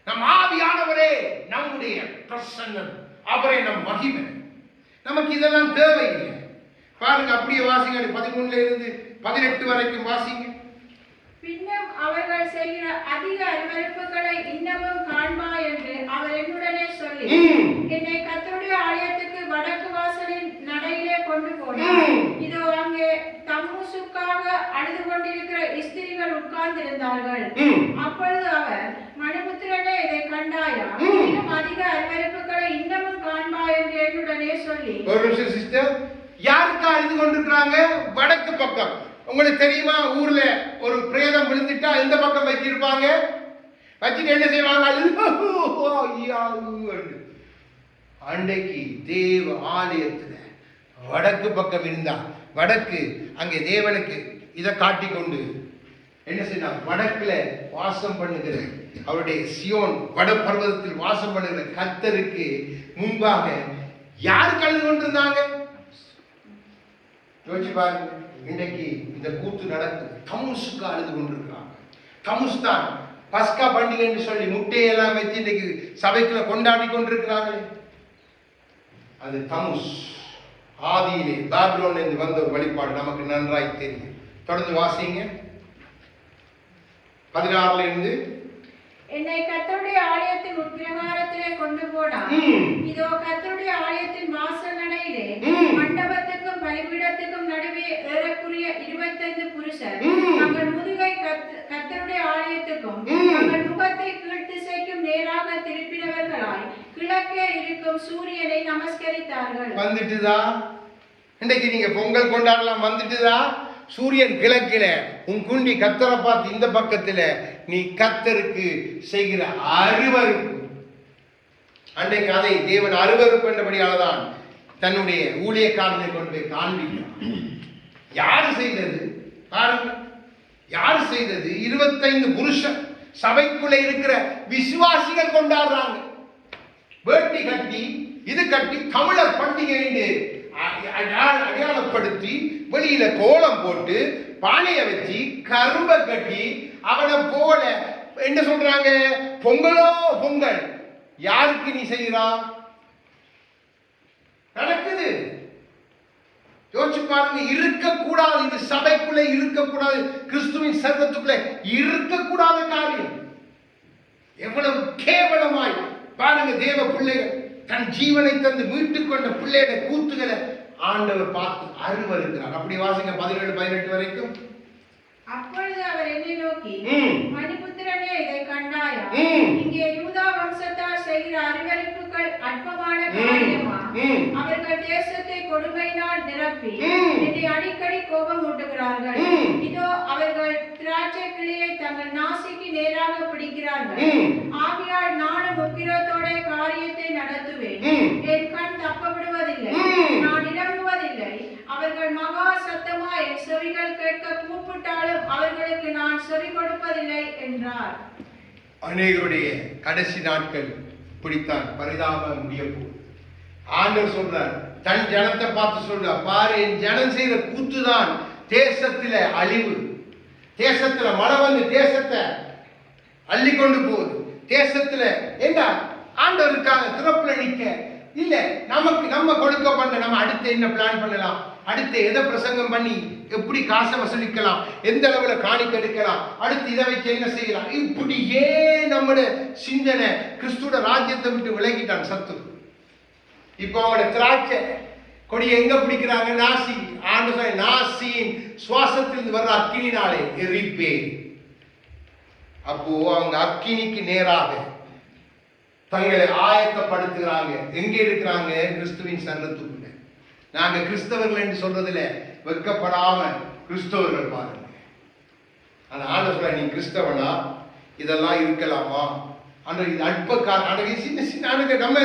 நம் ஆவியானவரே நம்முடைய பிரசன்னம், அவரே நம் மகிமை. நமக்கு இதெல்லாம் தேவையில்லை. பாருங்க, அப்படியே வாசிங்க. 13 இருந்து 18 வரைக்கும் வாசிங்க. பின்னும் அவர்கள் செய்கிற அதிக அருவருப்புகளை இன்னமும் காண்பா என்று அவர் என்னுடனே சொல்லி என்னை கர்த்தருடைய ஆலயத்துக்கு வடக்கு வாசலின் நடையிலே கொண்டு போனார். இதோ அங்கே தம்மூசுக்காக அழுது கொண்டிருக்கிற ஸ்திரீகள் உட்கார்ந்திருந்தார்கள். அப்பொழுது அவர், மனுபுத்திரனே, இதை கண்டாயா? இன்னும் அதிக அருவருப்புகளை இன்னமும் காண்பா என்று என்னுடனே சொல்லி. ஒரு நிமிஷம் சிஸ்டர், யாருக்கு அழுது கொண்டிருக்கிறாங்க? வடக்கு பக்கம். உங்களுக்கு தெரியுமா, ஊர்ல ஒரு பிரேதம் விழுந்துட்டா எந்த பக்கம் வச்சிருப்பாங்க? வச்சுட்டு என்ன செய்வாங்க? அன்றைக்கு தேவ ஆலயத்துல வடக்கு பக்கம் இருந்தா, வடக்கு அங்கே தேவனுக்கு இதை காட்டிக்கொண்டு என்ன செய்யலாம்? வடக்குல வாசம் பண்ணுகிற அவருடைய சியோன் வட பர்வதத்தில் வாசம் பண்ணுகிற கர்த்தருக்கு முன்பாக யார் கலந்து கொண்டிருந்தாங்க? யோசிச்சு பாருங்க. இன்றைக்கு இந்த கூத்து நடக்குது. தமுசுக்கு அழுது கொண்டிருக்கிறாங்க. தமுஸ் தான் பஸ்கா பண்டிகை என்று சொல்லி முட்டையெல்லாம் வச்சு இன்றைக்கு சபைக்குள்ள கொண்டாடி கொண்டிருக்கிறாங்களே, அது தமுஸ். ஆதியிலே பாபிலோன்ல இருந்து வந்த ஒரு வழிபாடு நமக்கு நன்றாய் தெரியும். தொடர்ந்து வாசிங்க 16ல இருந்து. என்னை கர்த்தருடைய ஆலயத்தின் உட்பிரகாரத்திலே கொண்டு போனார். இதோ கர்த்தருடைய ஆலயத்தின் வாசல் நடையிலே மண்டபத்துக்கும் பலிபீடத்துக்கும் நடுவே ஏறக்குறைய 25 புருஷர் தங்கள் முதுகை கர்த்தருடைய ஆலயத்துக்கும் தங்கள் முகத்தை கீழ்த்திசைக்கும் நேராக திருப்பினவர்களாய் கிழக்கே இருக்கும் சூரியனை நமஸ்கரித்தார்கள். வந்துட்டுதா? இன்றைக்கு நீங்க பொங்கல் கொண்டாடலாம். வந்துட்டுதா? சூரியன் கிழக்கில, உன் குண்டி கத்தரை பார்த்து இந்த பக்கத்துல, நீ கத்தருக்கு செய்கிற அருவருப்பு. அன்றைக்கு அதை தேவன் அருவருப்பு என்றபடியால்தான் தன்னுடைய ஊழியக்காரனை கொண்டு போய் காண்பிக்கிறார். யாரு செய்தது பாருங்க, யாரு செய்தது? 25 புருஷன் சபைக்குள்ள இருக்கிற விசுவாசிகள் கொண்டாடுறாங்க. வேட்டி கட்டி இது கட்டி தமிழர் பண்டிகை அடையாளப்படுத்தி வெளியில கோலம் போட்டு பானைய வச்சு கரும்பை கட்டி அவனை போல என்ன சொல்றாங்க? பொங்கலோ பொங்கல். யாருக்கு நீ செய்கிறா? நடக்குது. யோசிச்சு பாருங்க. இருக்கக்கூடாது, இது சபைக்குள்ள இருக்கக்கூடாது, கிறிஸ்துவின் சர்வத்துக்குள்ள இருக்கக்கூடாத காரியம். எவ்வளவு கேவலமாய் பாருங்க. தேவ பிள்ளைகள் தன் ஜீவனை தந்து மீட்டுக் கொண்ட பிள்ளையோட கூத்துகளை ஆண்டவர் பார்த்து அருவருக்கிறார். அப்படி வாசிங்க 17-18 வரைக்கும். அப்பொழுது அவர் என்னை நோக்கி, மணிபுத்திரனே, இதை கண்டாயா? இங்கே யூதா வம்சத்தார் செய்கிற அருவருப்புகள் அற்பமான காரியமா? அவர்கள் தேசத்தை கொடுமையினால் நிரப்பி என்னை அடிக்கடி கோபம் ஊட்டுகிறார்கள். இதோ அவர்கள் திராட்சை கிளியை தங்கள் நாசிக்கு நேராக பிடிக்கிறார்கள். ஆகையால் நானும் உக்கிரத்தோட காரியத்தை நடத்துவேன். என் கண் தப்ப விடுவதில்லை, நான் இறங்குவதில்லை. அவர்கள் மகா சத்தமா என் செவிகள் கேட்க கூப்பிட்டாலும் அவர்களுக்கு நான் செவி கொடுப்பதில்லை என்றார். அநேகருடைய கடைசி நாட்கள் பிடித்தான் பரிதாபம் முடிய போகுது. ஆண்டவர் சொல்றார், தன் ஜனத்தை பார்த்து சொல்றார், பாரு என் ஜனம் செய்த கூத்துதான் தேசத்தில அழிவு. தேசத்துல மழை வந்து தேசத்தை அள்ளி கொண்டு போகுது. தேசத்துல என்ன ஆண்டவர் இருக்காங்க, திறப்புல நிக்க இல்ல. நமக்கு நம்ம கொடுக்க பண்ண நம்ம அடுத்து என்ன பிளான் பண்ணலாம், அடுத்து எதை பிரசங்கம் பண்ணி எப்படி காசை வசூலிக்கலாம், எந்த அளவுல காணிக்க எடுக்கலாம், அடுத்து இதை வச்சு என்ன செய்யலாம், இப்படியே நம்முடைய சிந்தனை கிறிஸ்துவோட ராஜ்யத்தை விட்டு விலகிட்டான் சத்து. இப்போ அவங்களோட திராட்சை கொடி எங்க பிடிக்கிறாங்க? நாசி. ஆண்டு நாசியின் சுவாசத்திலிருந்து வர்ற அக்கினினாலே எரிப்பே. அப்போ அவங்க அக்கினிக்கு நேராக தங்களை ஆயத்தப்படுத்துகிறாங்க. எங்கே இருக்கிறாங்க? கிறிஸ்துவின் சன்னத்துக்குள்ள. நாங்க கிறிஸ்தவர்கள் என்று சொல்றதுல வெட்கப்படாம கிறிஸ்தவர்கள் பாருங்க. ஆனா ஆண்டவர் சொல்ற, நீ கிறிஸ்தவனா? இதெல்லாம் இருக்கலாமா? ஆண்டவர் இது அற்பக்கார சின்ன சின்ன ஆண்டுகள் நம்ம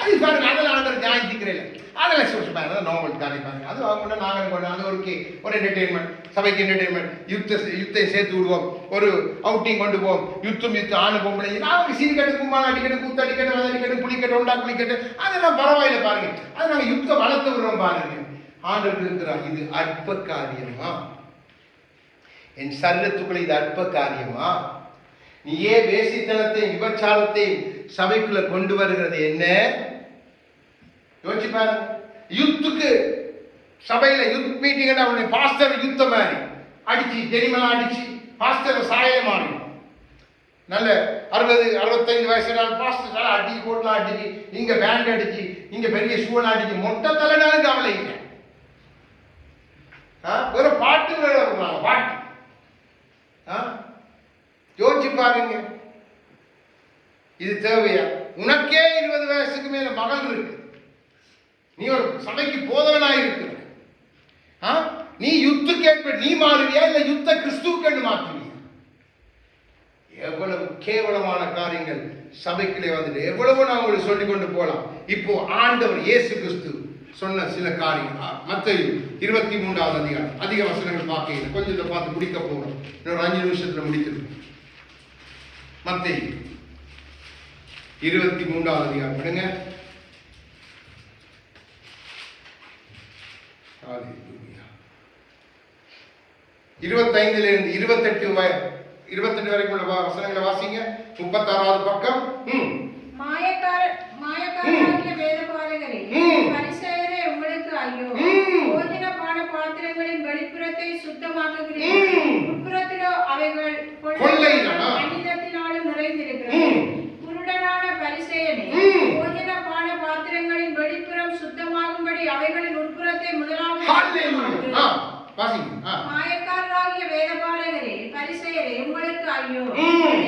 அது பாருங்க. அதெல்லாம் ஆண்டவர் நியாயத்திக்கிறேன். அதெல்லாம் சோஷல் பாருங்க, நார்மல் காரியம் பாருங்க. அது அவங்க நாங்கள் கொண்டு அது ஒரு என்டர்டெயின்மெண்ட், சபைக்கு என்டர்டெயின்மெண்ட், யுத்தை சேர்த்து விடுவோம், ஒரு அவுட்டிங் கொண்டு போவோம், யுத்தம் ஆணு பொம்பளை அவங்க சீர்கட்டு கும்பால் அடிக்கட்டு கூத்து அடிக்கட்டு அதை அடிக்கட்டு புளிக்கட்டு ஒண்டா புளிக்கட்டு அதெல்லாம் பரவாயில்ல பாருங்க. அது நாங்கள் யுத்தம் வளர்த்து விடுறோம் பாருங்க. ஆண்டவர் இருக்கிறார், இது அற்ப காரியமா? என் சரீரத்துக்குள்ள இது அற்ப காரியமா? நீயே வேசித்தனத்தையும் விபச்சாரத்தையும் சபைக்குள்ள கொண்டு வருகிறது என்ன? யோசிச்சு பாருங்க. யுத்துக்கு சபையில யுத் மீட்டிங் அவனை பாஸ்டர் யுத்த மாதிரி அடிச்சு ஜெனிமலா அடிச்சு பாஸ்டர் சாய மாறி நல்ல 60-65 வயசு பாஸ்டர் அடிச்சு கோட்டெல்லாம் அடிச்சு இங்க பேண்ட் அடிச்சு இங்க பெரிய ஷூலாம் அடிச்சு மொட்டை தலைனாலும் கவலை இல்லை. ஒரு பாட்டு பாட்டு யோசிச்சு பாருங்க. இது தேவையா? உனக்கே 20 வயசுக்கு மேல மகள் இருக்கு, நீ ஒரு சபைக்கு போதவனாய் இருக்கிற, நீ யுத்த கேட்ப நீ மாறுவியா இல்ல யுத்த கிறிஸ்துவுக்கு மாற்றுவியா? எவ்வளவு கேவலமான காரியங்கள் சபைக்குள்ளே வந்துட்டு எவ்வளவு நான் உங்களுக்கு சொல்லிக் கொண்டு போலாம். இப்போ ஆண்டவர் இயேசு கிறிஸ்து சொன்ன சில காரியங்கள் மத்தேயு 23வது அதிகாரம், அதிக வசனங்கள் பார்க்க கொஞ்சத்தை பார்த்து முடிக்க போறோம். இன்னொரு 5 நிமிஷத்துல முடிச்சிருக்கோம். மத்தேயு 23வது அதிகாரம் விடுங்க. 25 இருந்து 28 வரைக்கும் உள்ள வசனங்களை வாசிங்க. 36வது பக்கம். மாயக்காரராகிய வேதபாரகரே, பரிசேயரே, உங்களுக்கு ஐயோ! போஜன பான பாத்திரங்களின் வெளிப்புறத்தை சுத்தமாக்குகிறீர்கள், உட்புறத்திலோ அவைகள் கொள்ளையினாலும் அநீதத்தினாலும் நிறைந்திருக்கிறது. குருடனான பரிசேயனே, போஜன பான பாத்திரங்களின் வெளிப்புறம் சுத்தமாகும்படி அவைகளின் உட்புறத்தை முதலாவது மாயக்காரராகிய வேதபாரகரே, பரிசேயரே, உங்களுக்கு ஐயோ!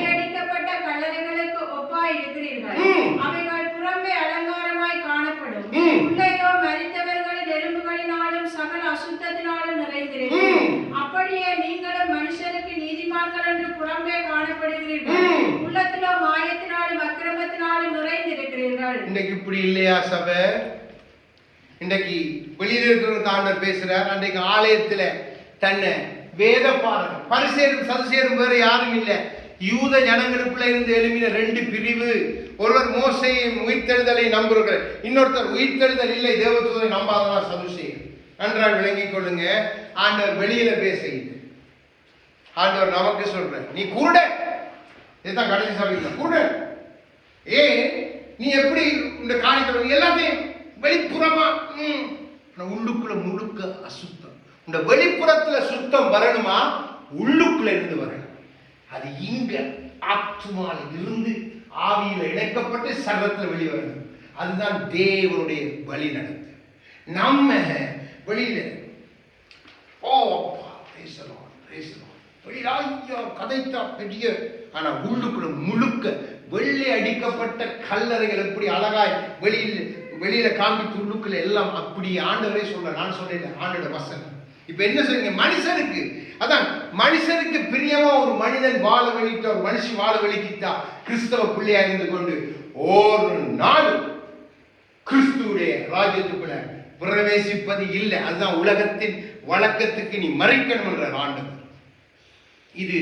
அடிக்கப்பட்ட கல்லறைகளுக்கு ஒப்பாய் இருக்கிறீர்கள். அவைகள் புறம்பே அலங்காரமாய் காணப்படும், உள்ளேயோ மரித்தவர்களின் எலும்புகளினாலும் சகல அசுத்தத்தினாலும் நிறைந்திருக்கிறது. அப்படியே நீங்களும் மனுஷருக்கு நீதிமான்கள் என்று புறம்பே காணப்படுகிறீர்கள், உள்ளத்திலோ மாயத்தினாலும் அக்கிரமத்தினாலும் நிறைந்திருக்கிறீர்கள். இன்னைக்கு இப்படி இல்லையா சபை? இன்றைக்கு வெளியில இருக்கிற ஆண்டவர் பேசுறார். அன்றைக்கு ஆலயத்துல தன்னை வேத பரிசேரும் சதுசேரும் வேற யாரும் இல்லை, யூத ஜனங்களுக்குள்ள இருந்து எழுப்பின 2 பிரிவு. ஒருவர் மோசையும் உயிர்த்தெழுதலை நம்புகிறார், இன்னொருத்தர் உயிர்த்தெழுதல் இல்லை தேவதூதரை நம்பாதவா சதுசேயர். நன்றாக விளங்கிக் கொள்ளுங்க. ஆண்டவர் வெளியில பேசுகிறது. ஆண்டவர் நமக்கு சொல்ற, நீ குருட. இதுதான் கடைசி சபையில் குருட. ஏன் நீ எப்படி இந்த காரியத்தை எல்லாத்தையும் வெளிப்புறமா உள்ளுக்குள்ள முழுக்க அசுத்தம். இந்த வெளிப்புறத்துல சுத்தம் வரணுமா, உள்ளுக்குள்ள இருந்து வரணும். அது இங்க ஆத்மால இருந்து ஆவியில இணைக்கப்பட்டு சரீரத்துல வெளிவரணும். அதுதான் தேவனுடைய வழி நடத்து. நம்ம வெளியில கதைத்தா பெரிய, ஆனா உள்ளுக்குள்ள முழுக்க வெள்ளை அடிக்கப்பட்ட கல்லறைகள் எப்படி அழகாய் வெளியில காண்பித்து உள்ளுக்குள்ள எல்லாம் அப்படி ஆண்டவரே சொல்ற. நான் சொல்றேன் ஆண்டோட வசனம். இப்ப என்ன சொல்றீங்க? மனுஷனுக்கு அதான் மனுஷனுக்கு பிரியமா ஒரு மனிதன் வாழ வெளியிட்ட, ஒரு மனுஷி வாழ வெளிக்கிட்டா கிறிஸ்தவ பிள்ளையா இருந்து கொண்டு ஒரு நாள் கிறிஸ்துவுடைய ராஜ்யத்துக்குள்ள பிரவேசிப்பது இல்லை. அதுதான் உலகத்தின் வழக்கத்துக்கு நீ மறைக்கணும் என்ற ஆண்டவர். இது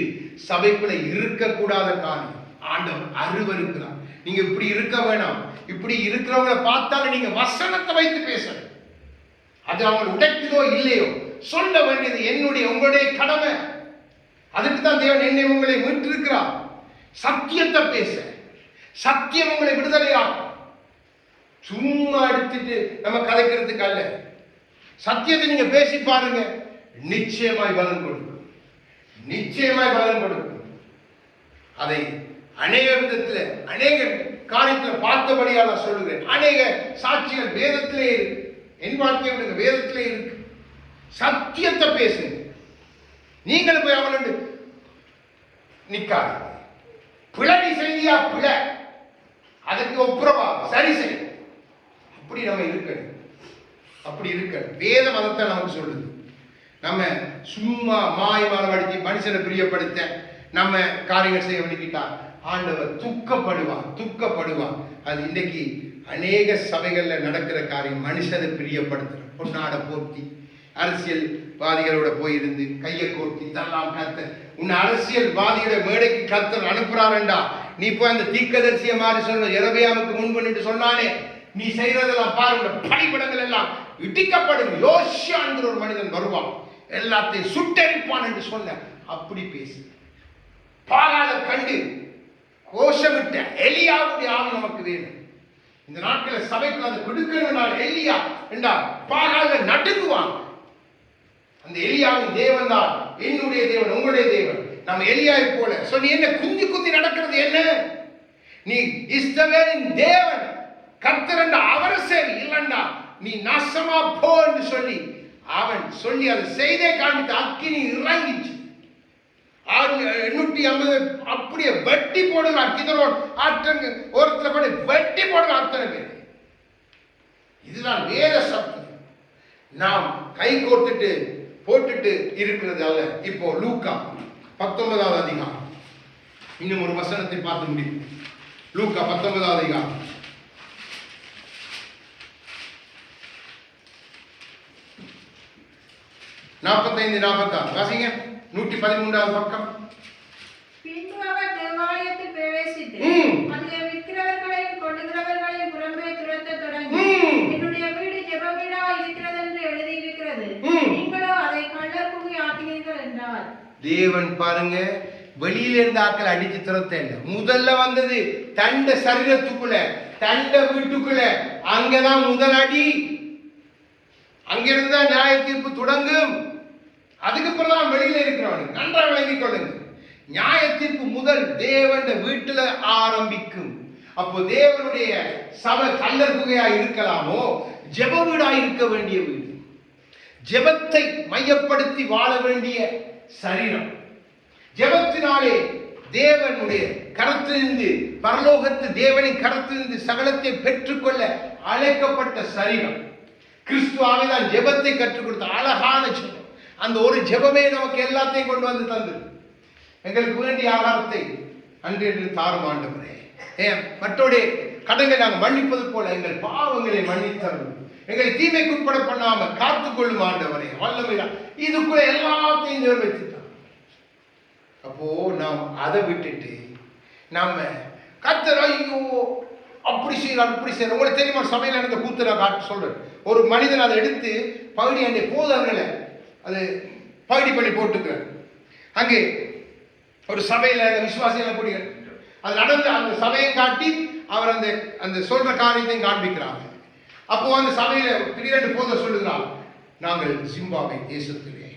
சபைக்குள்ள இருக்கக்கூடாத காரியம். ஆண்டவர் அருவருக்கிறார். நீங்க இப்படி இருக்க வேணாம். இப்படி இருக்கிறவங்களை பார்த்தாலும் நீங்க வசனத்தை வைத்து பேசணும். அது அவங்க உடைக்குதோ இல்லையோ சொல்ல வேண்டியது என்னுடைய உங்களுடைய கடமை. அதுக்கு தான் தேவன் என்னை உங்களை மீட்டிருக்கிறார். சத்தியத்தை பேச, சத்தியம் உங்களை விடுதலையாகும். சும்மா எடுத்துட்டு நம்ம கதைக்கிறதுக்கு அல்ல. சத்தியத்தை நீங்க பேசி பாருங்க, நிச்சயமாய் பலன் கொடுக்கும். நிச்சயமாய் பலன் கொடுக்கும். அதை அநேக விதத்துல அநேக காரியத்தில் பார்த்தபடியாக நான் சொல்லுகிறேன். அநேக சாட்சிகள் வேதத்திலே இருக்கு. என் வாழ்க்கையை விடுங்க, வேதத்திலே இருக்கு. சத்தியத்தை பேசுங்க. நீங்கள் போய் அவனு நிக்காது. பிழை செய்தியா பிழை, அதுக்கு ஒப்புரவா சரி செய். அப்படி நம்ம இருக்கணும். அப்படி இருக்க வேத மதத்தை நமக்கு சொல்லுது. நம்ம சும்மா மாயமான வடிச்சு மனுஷனை பிரியப்படுத்த நம்ம காரியங்கள் செய்ய வேண்டிக்கிட்டா ஆண்டவர் துக்கப்படுவார். அது இன்னைக்கு அநேக சபைகள்ல நடக்கிற காரியம். மனுஷனை பிரியப்படுத்துற பொன்னாட போர்த்தி அரசியல்வாதிகளோட போயிருந்து கையை கோர்த்தி இதெல்லாம் கர்த்தர் உன்னை அரசியல்வாதியோட மேடைக்கு கர்த்தர் அனுப்புறாருண்டா, நீ போய் அந்த தீர்க்கதரிசிய மாதிரி சொன்ன எரபியாமுக்கு முன்பு சொன்னானே, நீ செய்யறதெல்லாம் பாருங்க, படைபடங்கள் எல்லாம் இடிக்கப்படும். யோசியாங்கிற ஒரு மனிதன் வருவான், எல்லாத்தையும் சுட்டரிப்பான் என்று சொன்ன. அப்படி பேசு. பாகால கண்டு கோஷமிட்ட எலியாவுடைய ஆவி நமக்கு வேணும். இந்த நாட்களில் சபைக்கு அதை கொடுக்கணும். எலியா என்றால் பாகால நடுங்குவாங்க. அந்த எலியாவின் தேவன் தான் என்னுடைய தேவன், உங்களுடைய தேவன். நம்ம எலியாவை போல சொல்லி என்ன குந்தி நடக்கிறது என்ன? நீ இஸ்ரவேலின் தேவன் கர்த்தர் என்ற அவரை சரி இல்லண்டா நீ நாசமா போ என்று சொல்லி அவன் சொல்லி அதை செய்தே காண்பித்து அக்கினி இறங்கிச்சு. 850 அப்படியே வெட்டி போடுகிறார். கிதரோன் ஆற்றங்க ஒருத்தர் கூட வெட்டி போடுகிறார் அத்தனை பேர். இதுதான் வேத சத்தியம். நாம் கை கோர்த்துட்டு போட்டுட்டு இருக்கிறது அல்ல. இப்போ லூக்கா 19வது அதிகாரம் இன்னும் ஒரு வசனத்தை பார்த்து முடியும். லூக்கா 19வது அதிகாரம் 45-46 வாசிங்க. 113வது பக்கம். பின்பு அவர் தேவாலயத்தில் பிரவேசித்து அதிலே விற்கிறவர்களையும் கொள்ளுகிறவர்களையும் புறம்பே துரத்த தொடங்கி, என்னுடைய வீடு ஜெப வீடா இருக்கிறது என்று எழுதியிருக்கிறது, நீங்களோ அதை கள்ளர் குகை ஆக்கினீர்கள் என்றார். தேவன் பாருங்க, வெளியில இருந்த ஆக்கள் அடிச்சு திறத்த இல்லை. முதல்ல வந்தது தண்ட சரீரத்துக்குள்ள, தண்ட வீட்டுக்குள்ள. அங்கதான் முதல் அடி. அங்கிருந்த நியாய தீர்ப்பு தொடங்கும். அதுக்கு பிறகு வெளியில இருக்கிறவனுக்கு நன்றா விளங்கிக் கொள்ளுங்க. நியாய தீர்ப்பு முதல் தேவன் வீட்டுல ஆரம்பிக்கும். அப்போ தேவனுடைய சபை கல்லர் குகையா இருக்கலாமோ, ஜெப வீடா இருக்க வேண்டிய வீடு, ஜெபத்தை மையப்படுத்தி வாழ வேண்டிய சரீரம், ஜெபத்தினாலே தேவனுடைய கரத்திலிருந்து, பரலோகத்து தேவனின் கரத்திலிருந்து சகலத்தை பெற்றுக்கொள்ள அழைக்கப்பட்ட சரீரம். கிறிஸ்துவாவே தான் ஜெபத்தை கற்றுக் கொடுத்த அழகான ஜெபம். அந்த ஒரு ஜெபமே நமக்கு எல்லாத்தையும் கொண்டு வந்து தந்தது. எங்களுக்கு வேண்டிய ஆகாரத்தை அன்று தாரும் ஆண்டவரே, மற்றோடைய கடன்களை நாங்கள் மன்னிப்பது போல எங்கள் பாவங்களை மன்னித்தரும், எங்களை தீமைக்கு உட்பட பண்ணாம காத்துக்கொள்ளும் ஆண்டவரே வல்லமையா. இதுக்குள்ள எல்லாத்தையும் நிறைவேற்றிட்டான். அப்போ நாம் அதை விட்டுட்டு நாம கர்த்தர் ஐயோ அப்படி செய்யறார் இப்படி செய்யறார். உங்களுக்கு தெரியுமா, சபையில் நடந்த கூத்து நான் காட்டு சொல்றேன். ஒரு மனிதன் அதை எடுத்து பகுதி அந்த போதர்களை அது பகுதி பண்ணி போட்டுக்கிறார். அங்கே ஒரு சபையில விசுவாசிகள் கூடிய அது நடந்து அந்த சபையை காட்டி அவர் அந்த அந்த சொல்ற காரியத்தையும் காண்பிக்கிறாங்க. அப்போ அந்த சபையில திடீரென்று போத சொல்லுகிறார், நாங்கள் ஜிம்பாப்வே தேசத்திலே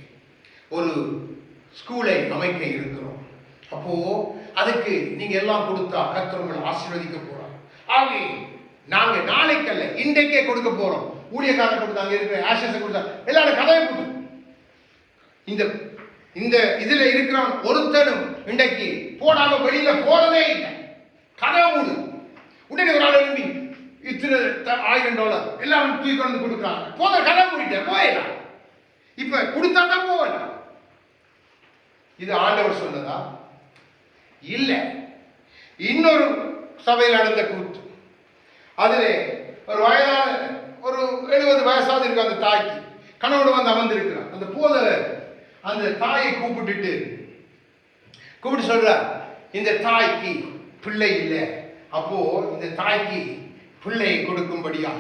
ஒரு ஸ்கூலை அமைக்க இருக்கிறோம். அப்போ அதுக்கு நீங்க எல்லாம் கொடுத்தா கர்த்தர் உங்களை ஆசீர்வதிக்க போறார். ஆகவே நாங்க நாளைக்கல்ல இன்றைக்கே கொடுக்க போறோம். ஊழியக்காரர் கொடுத்தாங்க, இருக்கிற ஆஷஸ் கொடுத்தா எல்லாரும் கதையை போட்டு இந்த இந்த இதுல இருக்கிறவன் ஒருத்தனும் இன்றைக்கு போடாம வெளியில போறதே இல்லை. கதவை மூடு. உடனே ஒரு ஆள் எழுப்பி இத்தனை $1000 எல்லாரும் தூக்கி கொண்டு கொடுக்குறாங்க. போத கதை மூடிட்ட போயிடலாம். இப்ப கொடுத்தா தான் போகலாம். இது ஆண்டவர் சொன்னதா? இல்ல. இன்னொரு சபையில் நடந்த கூத்து. அதுல ஒரு வயதான ஒரு 70 வயசாவது இருக்கு அந்த தாய்க்கு. கணவன் வந்து அமர்ந்திருக்கிறான். அந்த போதவர் அந்த தாயை கூப்பிட்டு சொல்ற, இந்த தாய்க்கு பிள்ளை இல்லை. அப்போ இந்த தாய்க்கு பிள்ளை கொடுக்கும்படியா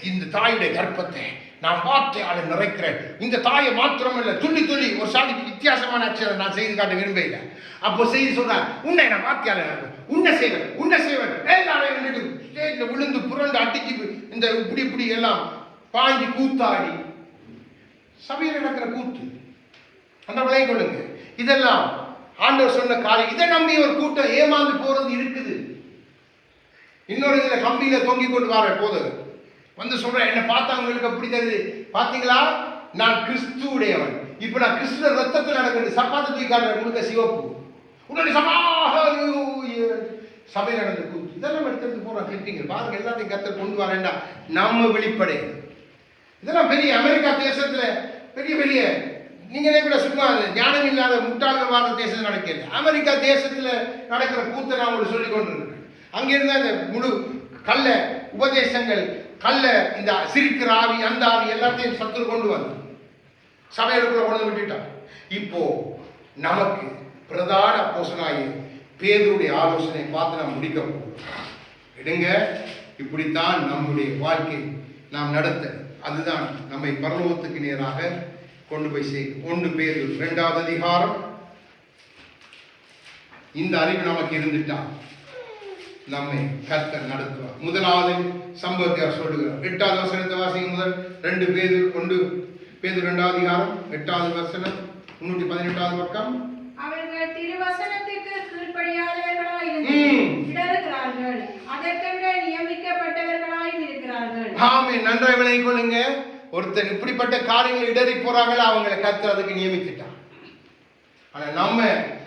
இந்த தாயுடைய கர்ப்பத்தை நான் வார்த்தையால நிறைக்கிறேன். இந்த தாயை மாத்திரமல்ல, துள்ளி துள்ளி ஒரு சாதிக்கு வித்தியாசமான அச்சரம் நான் செய்து காட்ட விரும்பல. அப்போ செய்து சொல்றேன், உன்னை நான் வார்த்தையால உன்னை செய்வேன் எல்லாரையும் ஸ்டேஜ்ல விழுந்து புரண்டு அடிச்சு இந்த இப்படி இப்படி எல்லாம் பாஞ்சி கூத்தாடி சபையில் நடக்கிற கூத்து. அந்த விலை கொள்ளுங்க. இதெல்லாம் ஆண்டவர் சொன்ன காரியம். இதை நம்பி ஒரு கூட்டம் ஏமாந்து போறது இருக்குது. இன்னொரு இதுல கம்பியில தொங்கி கொண்டு வர போது வந்து சொல்றேன், என்ன பார்த்தா உங்களுக்கு அப்படி தெரியுது பாத்தீங்களா, நான் கிறிஸ்துவுடையவன். இப்ப நான் கிறிஸ்துவ ரத்தத்தில் நடக்கிறது. சப்பாத்து தூக்காடுற முழுக்க சிவப்பு. உடனே சபை நடந்த கூத்து. இதெல்லாம் எடுத்துட்டு போறோம் கிளிப்பிங்க பாருங்க. எல்லாத்தையும் கர்த்தர் கொண்டு வரேன்டா நம்ம வெளிப்படை. இதெல்லாம் பெரிய அமெரிக்கா தேசத்துல பெரிய பெரிய நீங்களே கூட சும்மா ஞானம் இல்லாத முட்டாள்கள் வாழ்ற தேசத்தில் நடக்கல. அமெரிக்கா தேசத்துல நடக்கிற கூத்தை நான் உங்களுக்கு சொல்லிக் கொண்டிருக்கிறேன். அங்கிருந்த அந்த முழு கள்ள உபதேசங்கள், கள்ள இந்த சிரிக்கிற ஆவி, அந்த ஆவி எல்லாத்தையும் சத்துரு கொண்டு வந்து சபைகளுக்குள்ள கொண்டு விட்டுட்டான். இப்போ நமக்கு பிரதான அப்போஸ்தலனாகிய பேதுருடைய ஆலோசனை பார்த்து நாம் முடிக்க போகிறோம். எடுங்க, இப்படித்தான் நம்முடைய வாழ்க்கை நாம் நடத்த, அதுதான் நம்மை பரலோகத்துக்கு நேராக கொண்டு போய் சேர்க்கும். 1 பேதுரு 2வது அதிகாரம். இந்த அறிவு நமக்கு இருந்துட்டா நம்மை கர்த்தர் நடத்துவார். முதலாவது சம்பவத்தை சொல்லுகிறார். 8வது வசனத்தை வாசிக்கும். முதல் 2 பேதுரு 1 பேதுரு 2வது அதிகாரம் 8வது வசனம் 318வது பக்கம். அவர்கள் திருவசனத்திற்கு கீழ்ப்படியாதவர்களாய் இருந்து இடறுகிறார்கள், அதற்கென்றே நியமிக்கப்பட்டவர்களாய் இருக்கிறார்கள். ஆமென். நன்றாக விளங்கிக் கொள்ளுங்க. ஒருத்தன் இப்படிப்பட்ட காரியங்கள் இடறி போறாங்களா, அவங்களை கர்த்தர் அதுக்கு நியமித்துட்டான். ஆனா நம்ம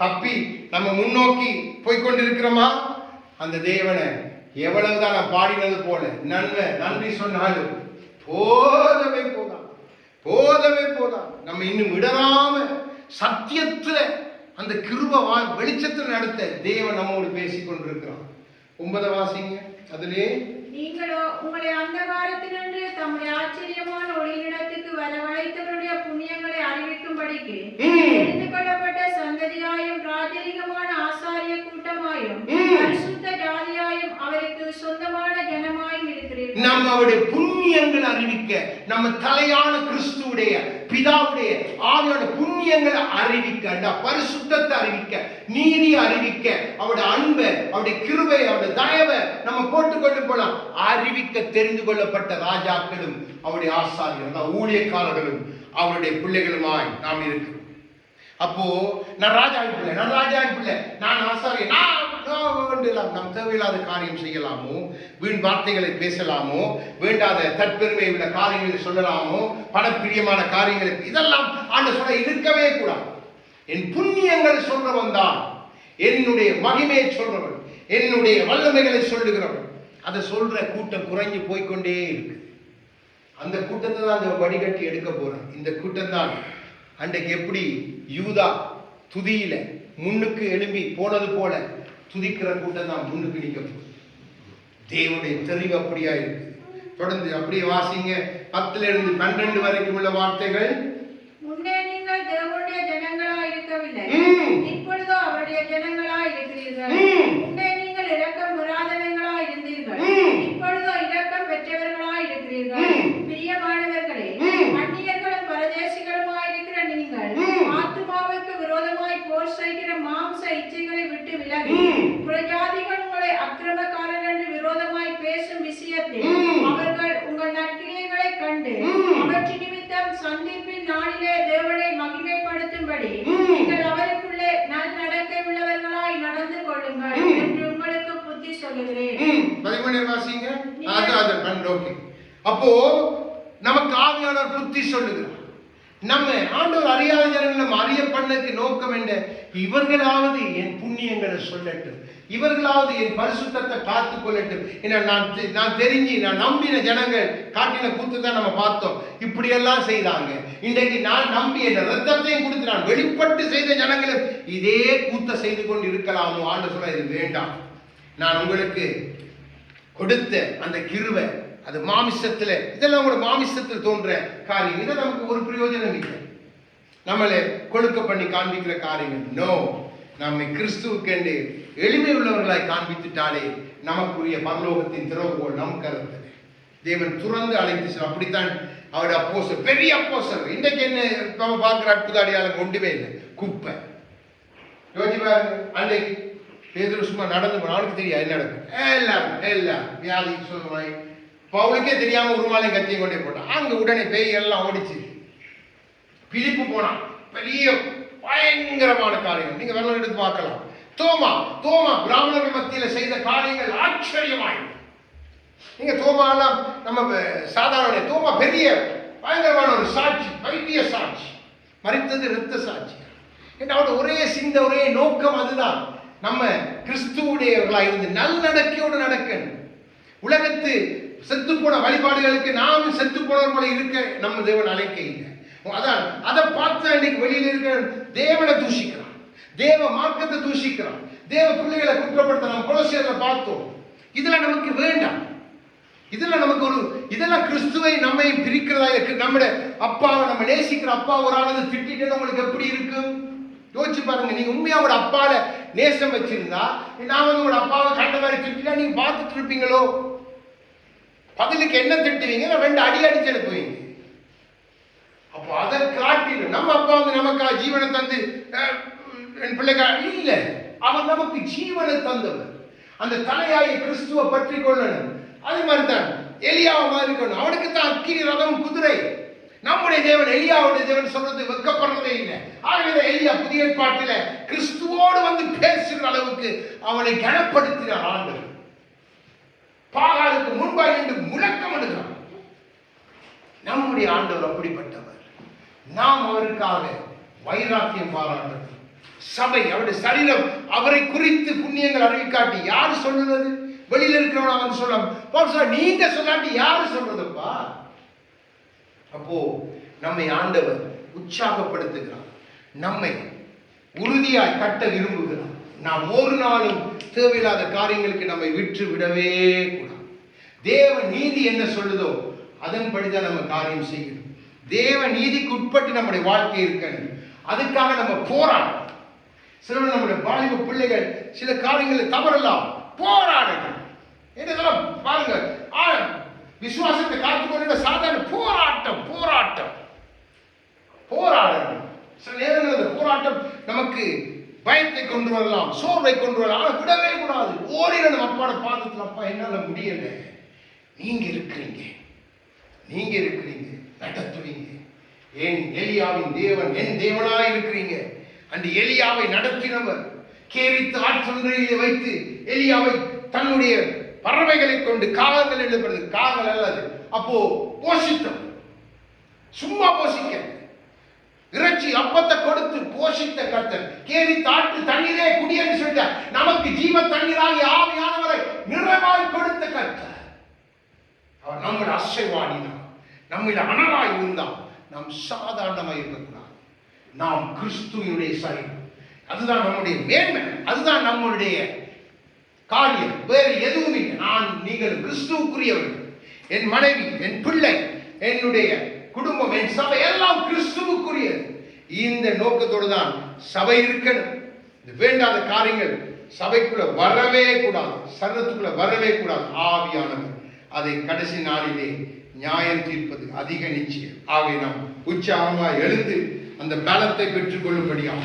தப்பி நம்ம முன்னோக்கி போய்கொண்டிருக்கிறோமா? அந்த தேவனை எவ்வளவுதான் நான் பாடினது போல நன்றி சொன்னாலும் போதவே போதாம். நம்ம இன்னும் இடராம சத்தியத்துல அந்த கிருபை வெளிச்சத்தில் நடத்த தேவன் நம்மோடு பேசிக் கொண்டிருக்கிறான். 9 வாசிங்க. அதிலே நீங்களோ உங்களை அந்தகாரத்தினின்று தம்முடைய ஆச்சரியமான ஒளியினிடத்துக்கு வரவழைத்தவருடைய புண்ணியங்களை அறிவிக்கும்படிக்கு தெரிந்து கொள்ளப்பட்ட சந்ததியாயும் ராஜரீகமான ஆசாரிய கூட்டமாயும் பரிசுத்த ஜாதியாயும் அவருக்கு சொந்தமான ஜனமாயும் இருக்கிறீர்கள். நம்ம அவருடைய புண்ணியங்கள் அறிவிக்க, நம்ம தலையான கிறிஸ்துவுடைய பிதாவுடைய ஆவியோட புண்ணியங்களை அறிவிக்க, பரிசுத்தத்தை அறிவிக்க, நீதியை அறிவிக்க, அவருடைய அன்பை, அவருடைய கிருபை, அவருடைய தயவை நம்ம போட்டுக்கொண்டு போலாம். அறிவிக்க தெரிந்து கொள்ளப்பட்ட ராஜாக்களும் அவருடைய ஆசாரியர்கள் ஊழியக்காரர்களும் அவருடைய பிள்ளைகளுமாய் நாம் இருக்கிறோம். அப்போ நான் ராஜாவின் பிள்ளை, நான் ஆசாரியன், நம் தேவையில்லாத காரியம் செய்யலாமோ, வீண் வார்த்தைகளை பேசலாமோ, வேண்டாத தற்பெருமை உள்ள காரியங்களை சொல்லலாமோ, பணப்பிரியமான காரியங்களை, இதெல்லாம் ஆண்டவர் சொல்ல இருக்கவே கூடாது. என் புண்ணியங்களை சொல்றவன் தான் என்னுடைய மகிமையை சொல்றவன், என்னுடைய வல்லமைகளை சொல்லுகிறவன். அதை சொல்ற கூட்டம் குறைஞ்சு போய்கொண்டே இருக்கு. அந்த கூட்டத்தை தான் அந்த வடிகட்டி எடுக்க போறேன். இந்த கூட்டம் தான் அன்றைக்கு எப்படி யூதா துதியில முன்னுக்கு எழும்பி போனது போல துதிக்கிற கூட்டம் தான் முன்னுக்கு நிற்க போகுது. தேவனுடைய தெரிவு அப்படியா இருக்கு. தொடர்ந்து அப்படியே வாசிங்க. 10-12 வரைக்கும் உள்ள வார்த்தைகள். முன்னே நீங்கள் தேவனுடைய ஜனங்களாய் இருக்கவில்லை, இப்பொழுதோ அவருடைய ஜனங்களாய் இருக்கிறீர்கள். முன்னே நீங்கள் இரக்கம் பெறாதவர்களாய் இருந்தீர்கள், இப்பொழுதோ இரக்கம் பெற்றவர்களாய் இருக்கிறீர்கள். பிரியமானவர்களே, அந்நியர்களும் பரதேசிகளுமாய் இருக்கிற நீங்கள் ஆத்துமாவுக்கு விரோதமாய் போர் செய்கிற மாம்ச இச்சைகளை விட்டு விலகி, புறஜாதிகள் உங்களை அக்கிரமக்காரர் என்று விரோதமாய் பேசும் விஷயத்தில் அவர்கள் உங்கள் நற்கிரியைகளை கண்டு அவற்றின் நிமித்தம் சந்திப்பின் நாளிலே தேவனை மகிமைப்படுத்தும்படி நீங்கள் அவருக்குள்ளே நல்நடக்கை உள்ளவர்களாய் நடந்து கொள்ளுங்கள் என்று உங்களுக்கு புத்தி சொல்லுகிறேன். அப்போ நமக்கு ஆவியானவர் புத்தி சொல்லுகிறார். நம்ம ஆண்டவர் அறியாத ஜனங்களும் அறிய பண்ணக்கு நோக்கம் என்ன? இவர்களாவது என் புண்ணியங்களை சொல்லட்டும், இவர்களாவது என் பரிசுத்தத்தை காத்து கொள்ளட்டும். நான் தெரிஞ்சு நான் நம்பின ஜனங்கள் காட்டின கூத்து தான் நம்ம பார்த்தோம். இப்படியெல்லாம் செய்தாங்க. இன்றைக்கு நான் நம்பி என் ரத்தத்தையும் கொடுத்து நான் வெளிப்பட்டு செய்த ஜனங்களும் இதே கூத்த செய்து கொண்டு இருக்கலாமோ? ஆண்டு சொல்ல இது வேண்டாம். நான் உங்களுக்கு கொடுத்த அந்த கிருபை அது மாமிசத்துல, இதெல்லாம் கூட மாமிசத்தில் தோன்ற காரியம். இதை நமக்கு ஒரு பிரயோஜனம் இல்லை. நம்மளை கொழுக்க பண்ணி காண்பிக்கிற காரியங்கள் நோ. நம்மை கிறிஸ்துவுக்கென்று எளிமை உள்ளவர்களாய் காண்பித்துட்டாலே நமக்குரிய பரலோகத்தின் திறவுகோல் நம் கருத்து தேவன் துறந்து அழைத்து. அப்படித்தான் அவருடைய அப்போஸ்தலர், பெரிய அப்போஸ்தலர். இன்றைக்கு என்ன நம்ம பார்க்கிற அற்புத அடையாளம் ஒன்றுமே இல்லை, குப்பை. யோசிச்சு பாருங்க. அன்றைக்கு பேதுரு சும்மா நடந்து போன, அவனுக்கு தெரியாது என்ன நடக்கும். எல்லாம் வியாதி சொல்லுவாய். பவுலுக்கே தெரியாம உருமாலையும் கத்தியும் கொண்டே போட்டான். அங்க உடனே பேய் எல்லாம் ஓடிச்சு. பிலிப்பு போனான். பெரிய பயங்கரமான காரியம் நீங்க வரலாறு எடுத்து பார்க்கலாம். தோமா பிராமணர்கள் மத்தியில செய்த காரியங்கள் ஆச்சரியமாய். நீங்க தோமா எல்லாம் நம்ம சாதாரண, தோமா பெரிய பயங்கரமான ஒரு சாட்சி, வைத்திய சாட்சி, மரித்தது இரத்த சாட்சி. அவரோட ஒரே சிந்த, ஒரே நோக்கம் அதுதான். நம்ம கிறிஸ்துவுடையவர்களாக இருந்து நல்லடக்கையோடு நடக்கணும். உலகத்து செத்து போன வழிபாடுகளுக்கு நாம் செத்து போனவர்களை இருக்க நம்ம தேவன் அழைக்க இல்லை. அதான் அதை பார்த்து அன்றைக்கு வெளியில் இருக்கிற தேவனை தூஷிக்கிறான், தேவ மார்க்கத்தை தூஷிக்கிறான், தேவ பிள்ளைகளை குற்றப்படுத்த நம்ம கொலோசியர்ல பார்த்தோம். இதெல்லாம் நமக்கு வேண்டாம். இதெல்லாம் நமக்கு இதெல்லாம் கிறிஸ்துவை நம்மை பிரிக்கிறதா இருக்கு. நம்முடைய அப்பாவை நம்ம நேசிக்கிற அப்பா ஒரு ஆளது திட்டிட்டு உங்களுக்கு எப்படி இருக்கும்? யோசிச்சு பாருங்க. நீங்க உண்மையா உங்களோட அப்பால நேசம் வச்சிருந்தா, நான் உங்களோட அப்பாவை கண்ட மாதிரி திட்டா நீங்க பார்த்துட்டு இருப்பீங்களோ? பதிலுக்கு என்ன திட்டுவீங்க? 2 அடி அடிச்சு எழுப்புவீங்க. அப்போ அதை காட்டிலும் நம்ம அப்பா நமக்கா ஜீவனை தந்து என் பிள்ளைக்கா இல்லை, அவர் நமக்கு ஜீவனை தந்தவர். அந்த தலையாயை கிறிஸ்துவ பற்றி கொள்ளணும். அது மாதிரி தான் எலியாவை மாதிரி இருக்கணும். அவனுக்கு தான் அக்கினி ரதம் குதிரை. நம்முடைய தேவன் எலியாவுடைய தேவன் சொல்றது வெட்கப்படுறதே இல்லை. ஆகவே எலியா புதிய ஏற்பாட்டில கிறிஸ்துவோடு வந்து பேசுகிற அளவுக்கு அவனை கனப்படுத்தினார் ஆண்டவர். பாகாலுக்கு முன்பாக நின்று முழக்கம் எடுக்கிறார். நம்முடைய ஆண்டவர் அப்படிப்பட்டவர். நாம் அவருக்காக வைராக்கியம் பாராட்டணும். சபை, அவருடைய சரீரம் அவரை குறித்து புண்ணியங்கள் அறிவிக்காட்டி யாரு சொல்லுறது? வெளியில இருக்கிறவன் அவன் சொல்ல, நீங்க சொல்லாட்டி யாரு சொல்றதுப்பா? அப்போ நம்மை ஆண்டவர் உற்சாகப்படுத்துகிறார், நம்மை உறுதியாய் கட்ட விரும்புகிறார். நாம் ஒரு நாளும் தேவையில்லாத காரியங்களுக்கு நம்மை விற்று விடவே கூடாது. தேவ நீதி என்ன சொல்லுதோ அதன்படிதான் நம்ம காரியம் செய்யணும். தேவ நீதிக்கு உட்பட்டு நம்முடைய வாழ்க்கை இருக்கணும். அதுக்காக நம்ம போராடணும். சில நம்முடைய வாலிப பிள்ளைகள் சில காரியங்களை தவறலாம், போராடணும். என்னதெல்லாம் பாருங்க, விசுவாசத்தை காத்துக்கொள்ள சாதாரண போராட்டம். கொண்டு வரலாம், சோர்வை கொண்டு வரலாம், ஆனால் விடவே கூடாது. ஓடிடணும் அப்பாட பாதத்தில். அப்பா என்னால முடியல. நீங்க இருக்கிறீங்க, நீங்க இருக்கிறீங்க, நடத்துவீங்க. ஏன் எலியாவின் தேவன் என் தேவனாய் இருக்கிறீங்க. அந்த எலியாவை நடத்தினவர் கேரித்து ஆற்றொன்றையிலே வைத்து எலியாவை தன்னுடைய பறவைகளை கொண்டு காகங்கள் எழுதுறது, காகங்கள் அல்லது அப்போ போஷித்தவர். சும்மா போஷிக்க இறைச்சி அப்பத்தை கொடுத்து போஷித்த கர்த்தர், கேரி தாட்டு தண்ணீரே குடியன்னு சொல்லிட்டார். நமக்கு ஜீவ தண்ணீராகி ஆவியானவரை நிறைவாய் கொடுத்த கர்த்தர். அவர் நம்மள அசைவாடி தான், நம்மள அனலாய் இருந்தால் நாம் சாதாரணமாக இருக்கக்கூடாது. நாம் கிறிஸ்துவினுடைய சரீரம். அதுதான் நம்முடைய மேன்மை, அதுதான் நம்முடைய காரியம். வேறு எதுவும் இல்லை. நீங்கள் கிறிஸ்துவுக்குரியவர்கள். என் மனைவி, என் பிள்ளை, என்னுடைய குடும்பம், என் சபை எல்லாம் கிறிஸ்துவுக்குரியது. இந்த நோக்கத்தோடு தான் சபை இருக்கணும். இது வேண்டாத காரியங்கள் சபைக்குள்ள வரவே கூடாது, சரீரத்துக்குள்ள வரவே கூடாது. ஆவியானவர் அதை கடைசி நாளிலே நியாயம் தீர்ப்பது அதிக நிச்சயம். ஆகவே நாம் உற்சாகமாக எழுந்து அந்த பலத்தை பெற்றுக் கொள்ளும்படியாக